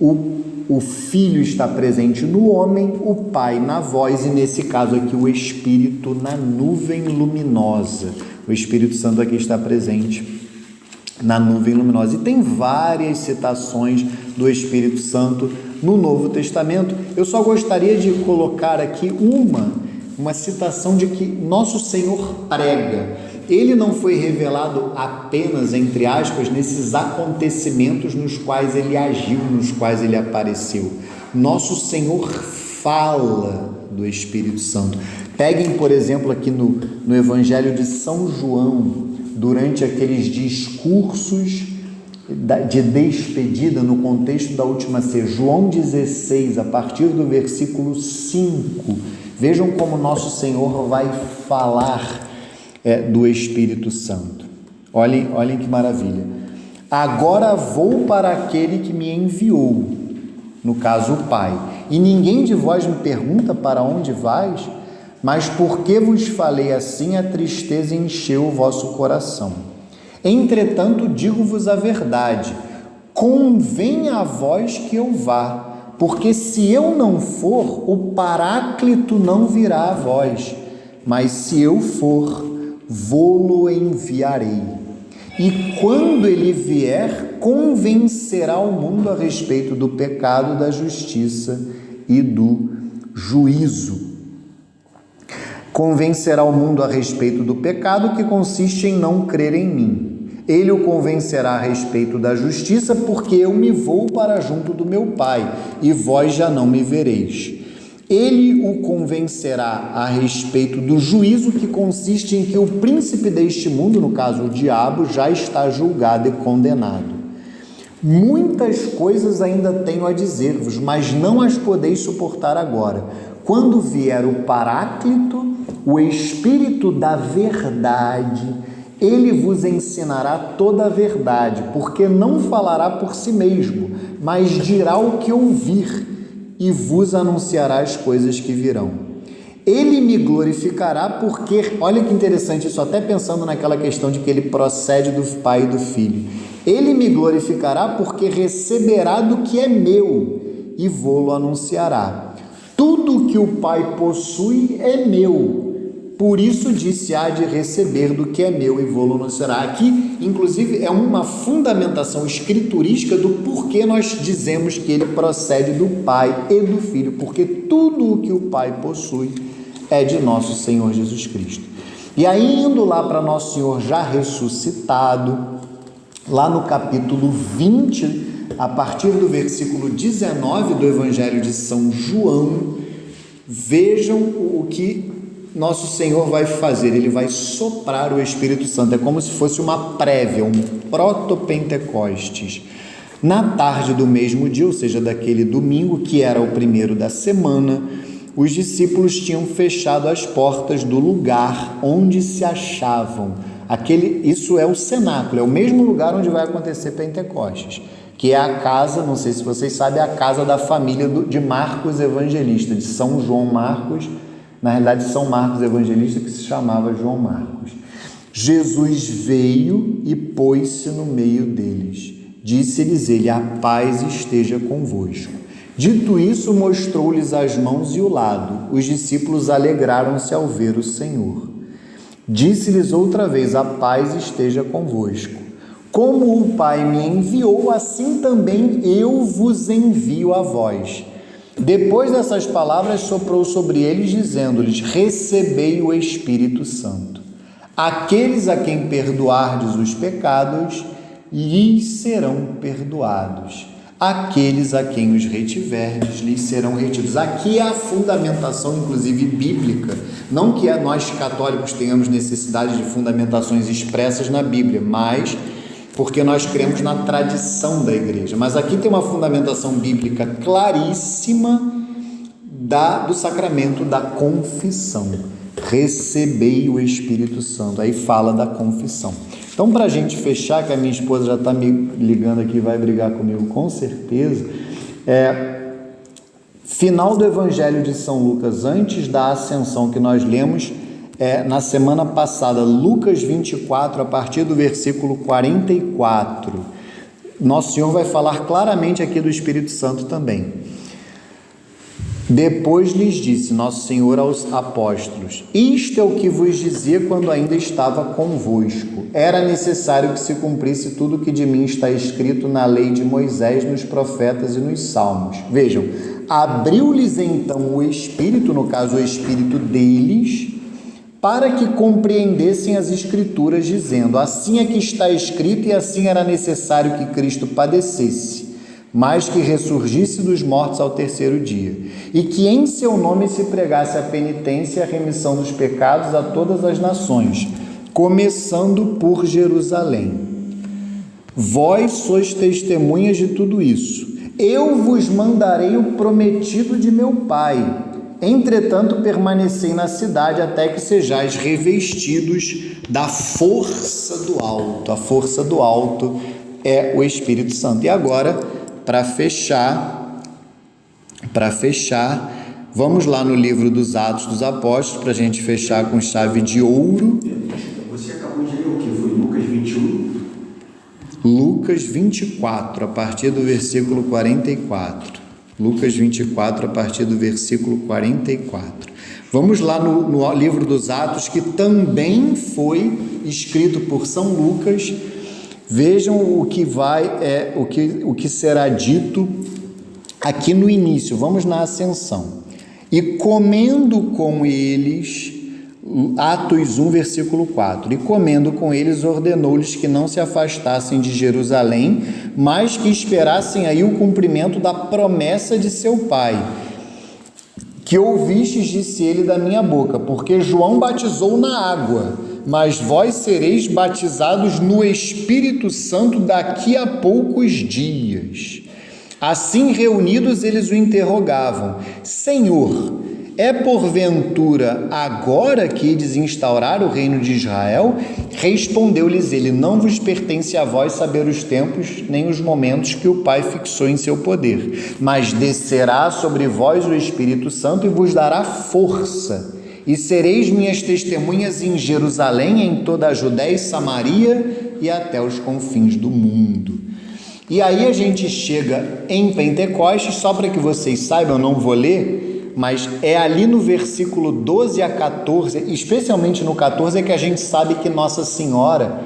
Speaker 1: o Filho está presente no homem, o Pai na voz, e nesse caso aqui o Espírito na nuvem luminosa. O Espírito Santo aqui está presente na nuvem luminosa. E tem várias citações do Espírito Santo no Novo Testamento. Eu só gostaria de colocar aqui uma citação de que nosso Senhor prega. Ele não foi revelado apenas, entre aspas, nesses acontecimentos nos quais ele agiu, nos quais ele apareceu. Nosso Senhor fala do Espírito Santo. Peguem, por exemplo, aqui no Evangelho de São João, durante aqueles discursos de despedida no contexto da última ceia, João 16, a partir do versículo 5, vejam como nosso Senhor vai falar do Espírito Santo. Olhem que maravilha. Agora vou para aquele que me enviou, no caso o Pai, e ninguém de vós me pergunta para onde vais, mas porque vos falei assim, a tristeza encheu o vosso coração. Entretanto, digo-vos a verdade, convém a vós que eu vá, porque se eu não for, o Paráclito não virá a vós, mas se eu for, vô-lo enviarei. E quando ele vier, convencerá o mundo a respeito do pecado, da justiça e do juízo. Convencerá o mundo a respeito do pecado, que consiste em não crer em mim. Ele o convencerá a respeito da justiça, porque eu me vou para junto do meu Pai, e vós já não me vereis. Ele o convencerá a respeito do juízo, que consiste em que o príncipe deste mundo, no caso o diabo, já está julgado e condenado. Muitas coisas ainda tenho a dizer-vos, mas não as podeis suportar agora. Quando vier o Paráclito, o Espírito da verdade, ele vos ensinará toda a verdade, porque não falará por si mesmo, mas dirá o que ouvir, e vos anunciará as coisas que virão. Ele me glorificará porque, olha que interessante isso, até pensando naquela questão de que ele procede do Pai e do Filho. Ele me glorificará porque receberá do que é meu e vô-lo anunciará. Tudo que o Pai possui é meu, por isso disse: há de receber do que é meu e vô-lo anunciará. Aqui, inclusive, é uma fundamentação escriturística do porquê nós dizemos que ele procede do Pai e do Filho, porque tudo o que o Pai possui é de nosso Senhor Jesus Cristo. E aí, indo lá para nosso Senhor já ressuscitado, lá no capítulo 20, a partir do versículo 19 do Evangelho de São João, vejam o que nosso Senhor vai fazer. Ele vai soprar o Espírito Santo, é como se fosse uma prévia, um proto-Pentecostes. Na tarde do mesmo dia, ou seja, daquele domingo, que era o primeiro da semana, os discípulos tinham fechado as portas do lugar onde se achavam. Isso é o cenáculo, é o mesmo lugar onde vai acontecer Pentecostes, que é a casa, não sei se vocês sabem, é a casa da família de Marcos Evangelista, de São João Marcos, na realidade São Marcos Evangelista, que se chamava João Marcos. Jesus veio e pôs-se no meio deles. Disse-lhes ele: a paz esteja convosco. Dito isso, mostrou-lhes as mãos e o lado. Os discípulos alegraram-se ao ver o Senhor. Disse-lhes outra vez: a paz esteja convosco. Como o Pai me enviou, assim também eu vos envio a vós. Depois dessas palavras, soprou sobre eles, dizendo-lhes: recebei o Espírito Santo. Aqueles a quem perdoardes os pecados, lhes serão perdoados. Aqueles a quem os retiverdes, lhes serão retidos. Aqui é a fundamentação, inclusive, bíblica. Não que nós católicos tenhamos necessidade de fundamentações expressas na Bíblia, mas porque nós cremos na tradição da igreja. Mas aqui tem uma fundamentação bíblica claríssima do sacramento da confissão. Recebei o Espírito Santo. Aí fala da confissão. Então, para a gente fechar, que a minha esposa já está me ligando aqui, vai brigar comigo com certeza, final do Evangelho de São Lucas, antes da ascensão que nós lemos na semana passada, Lucas 24, a partir do versículo 44, Nosso Senhor vai falar claramente aqui do Espírito Santo também. Depois lhes disse Nosso Senhor aos apóstolos: isto é o que vos dizia quando ainda estava convosco. Era necessário que se cumprisse tudo o que de mim está escrito na lei de Moisés, nos profetas e nos salmos. Vejam, abriu-lhes então o Espírito, no caso o Espírito deles, para que compreendessem as Escrituras, dizendo: assim é que está escrito, e assim era necessário que Cristo padecesse, mas que ressurgisse dos mortos ao terceiro dia, e que em seu nome se pregasse a penitência e a remissão dos pecados a todas as nações, começando por Jerusalém. Vós sois testemunhas de tudo isso. Eu vos mandarei o prometido de meu Pai. Entretanto, permanecei na cidade até que sejais revestidos da força do alto. A força do alto é o Espírito Santo. E agora, para fechar, vamos lá no livro dos Atos dos Apóstolos, para a gente fechar com chave de ouro.
Speaker 5: Você acabou de ler o que? Foi Lucas 21?
Speaker 1: Lucas 24, a partir do versículo 44. Lucas 24, a partir do versículo 44. Vamos lá no livro dos Atos, que também foi escrito por São Lucas. Vejam o que será dito aqui no início. Vamos na ascensão. E comendo com eles, Atos 1, versículo 4, e comendo com eles, ordenou-lhes que não se afastassem de Jerusalém, mas que esperassem aí o cumprimento da promessa de seu Pai, que ouvistes, disse ele, da minha boca, porque João batizou na água, mas vós sereis batizados no Espírito Santo daqui a poucos dias. Assim reunidos eles o interrogavam: Senhor, é porventura agora que ides instaurar o reino de Israel? Respondeu-lhes ele: não vos pertence a vós saber os tempos nem os momentos que o Pai fixou em seu poder, mas descerá sobre vós o Espírito Santo e vos dará força, e sereis minhas testemunhas em Jerusalém, em toda a Judéia e Samaria e até os confins do mundo. E aí a gente chega em Pentecostes, só para que vocês saibam, eu não vou ler, mas é ali no versículo 12 a 14, especialmente no 14, é que a gente sabe que Nossa Senhora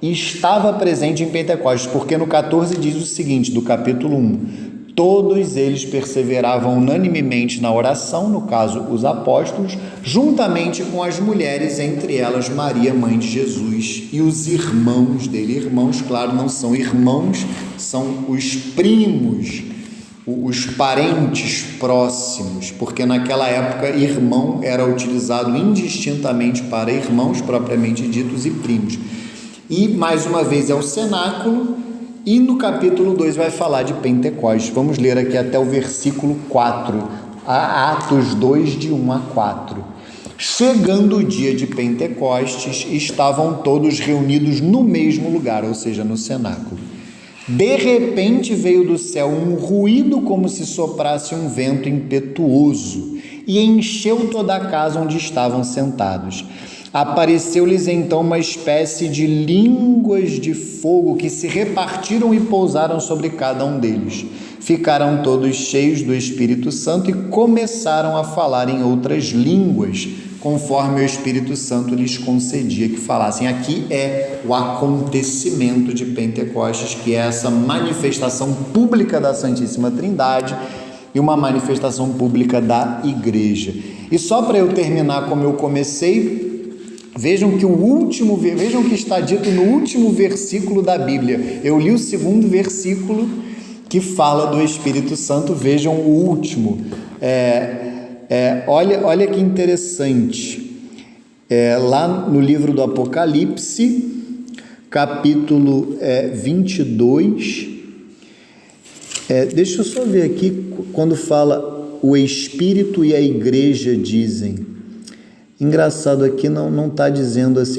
Speaker 1: estava presente em Pentecostes, porque no 14 diz o seguinte, do capítulo 1, todos eles perseveravam unanimemente na oração, no caso os apóstolos, juntamente com as mulheres, entre elas Maria, mãe de Jesus, e os irmãos dele. Irmãos, claro, não são irmãos, são os primos, os parentes próximos, porque naquela época irmão era utilizado indistintamente para irmãos propriamente ditos e primos. E mais uma vez é o cenáculo, e no capítulo 2 vai falar de Pentecostes. Vamos ler aqui até o versículo 4, Atos 2, de 1 a 4. Chegando o dia de Pentecostes, estavam todos reunidos no mesmo lugar, ou seja, no cenáculo. De repente veio do céu um ruído como se soprasse um vento impetuoso e encheu toda a casa onde estavam sentados. Apareceu-lhes então uma espécie de línguas de fogo que se repartiram e pousaram sobre cada um deles. Ficaram todos cheios do Espírito Santo e começaram a falar em outras línguas, conforme o Espírito Santo lhes concedia que falassem. Aqui é o acontecimento de Pentecostes, que é essa manifestação pública da Santíssima Trindade e uma manifestação pública da Igreja. E só para eu terminar como eu comecei, Vejam que está dito no último versículo da Bíblia. Eu li o segundo versículo que fala do Espírito Santo, vejam o último. Olha que interessante. Lá no livro do Apocalipse, capítulo 22, deixa eu só ver aqui, quando fala o Espírito e a igreja dizem. Engraçado, aqui não está dizendo assim.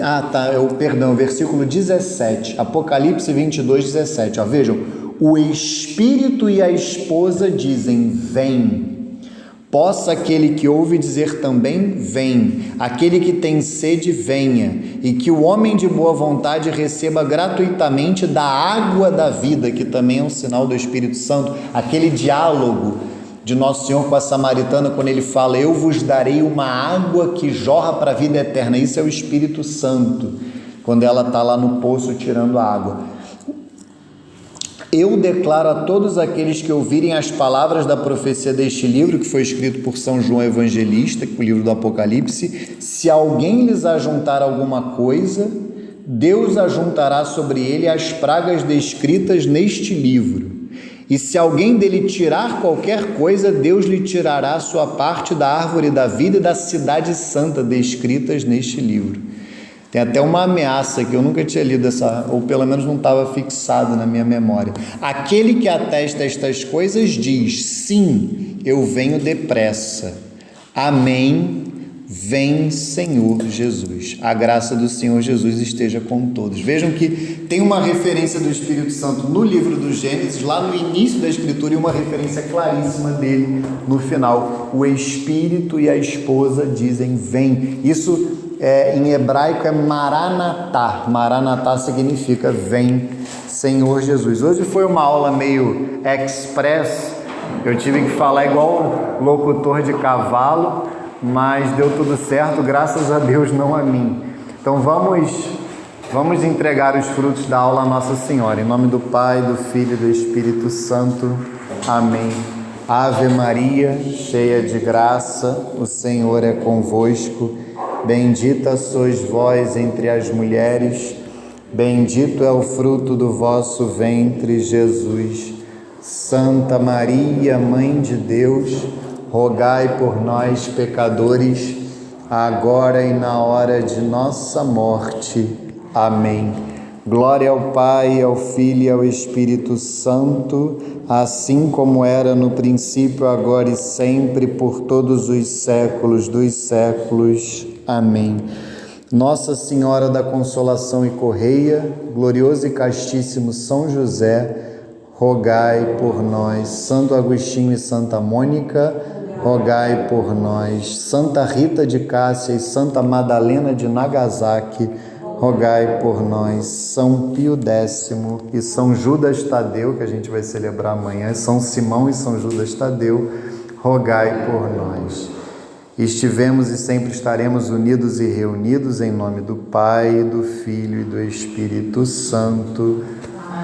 Speaker 1: Versículo 17, Apocalipse 22, 17. Vejam, o Espírito e a esposa dizem: vem. Possa aquele que ouve dizer também: vem. Aquele que tem sede, venha. E que o homem de boa vontade receba gratuitamente da água da vida, que também é um sinal do Espírito Santo. Aquele diálogo de Nosso Senhor com a samaritana, quando ele fala: eu vos darei uma água que jorra para a vida eterna. Isso é o Espírito Santo, quando ela está lá no poço tirando a água. Eu declaro a todos aqueles que ouvirem as palavras da profecia deste livro, que foi escrito por São João Evangelista, o livro do Apocalipse: se alguém lhes ajuntar alguma coisa, Deus ajuntará sobre ele as pragas descritas neste livro. E se alguém dele tirar qualquer coisa, Deus lhe tirará a sua parte da árvore da vida e da cidade santa descritas neste livro. Tem até uma ameaça que eu nunca tinha lido, ou pelo menos não estava fixado na minha memória. Aquele que atesta estas coisas diz: sim, eu venho depressa. Amém. Vem, Senhor Jesus. A graça do Senhor Jesus esteja com todos. Vejam que tem uma referência do Espírito Santo no livro do Gênesis, lá no início da Escritura, e uma referência claríssima dele no final. O Espírito e a esposa dizem: vem. Isso em hebraico é Maranatá. Maranatá significa: vem, Senhor Jesus. Hoje foi uma aula meio express. Eu tive que falar igual locutor de cavalo, mas deu tudo certo, graças a Deus, não a mim. Então vamos entregar os frutos da aula a Nossa Senhora. Em nome do Pai, do Filho e do Espírito Santo. Amém. Ave Maria, cheia de graça, o Senhor é convosco. Bendita sois vós entre as mulheres, bendito é o fruto do vosso ventre, Jesus. Santa Maria, Mãe de Deus, rogai por nós, pecadores, agora e na hora de nossa morte. Amém. Glória ao Pai, ao Filho e ao Espírito Santo, assim como era no princípio, agora e sempre, por todos os séculos dos séculos. Amém. Nossa Senhora da Consolação e Correia, glorioso e castíssimo São José, rogai por nós. Santo Agostinho e Santa Mônica, rogai por nós. Santa Rita de Cássia e Santa Madalena de Nagasaki, rogai por nós. São Pio X e São Judas Tadeu, que a gente vai celebrar amanhã, São Simão e São Judas Tadeu, rogai por nós. Estivemos e sempre estaremos unidos e reunidos em nome do Pai, do Filho e do Espírito Santo.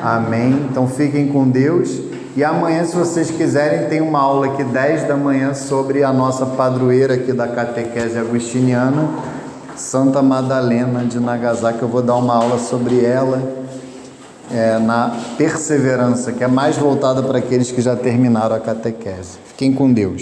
Speaker 1: Amém. Então fiquem com Deus. E amanhã, se vocês quiserem, tem uma aula aqui 10 da manhã sobre a nossa padroeira aqui da catequese agostiniana, Santa Madalena de Nagasaki. Eu vou dar uma aula sobre ela na perseverança, que é mais voltada para aqueles que já terminaram a catequese. Fiquem com Deus.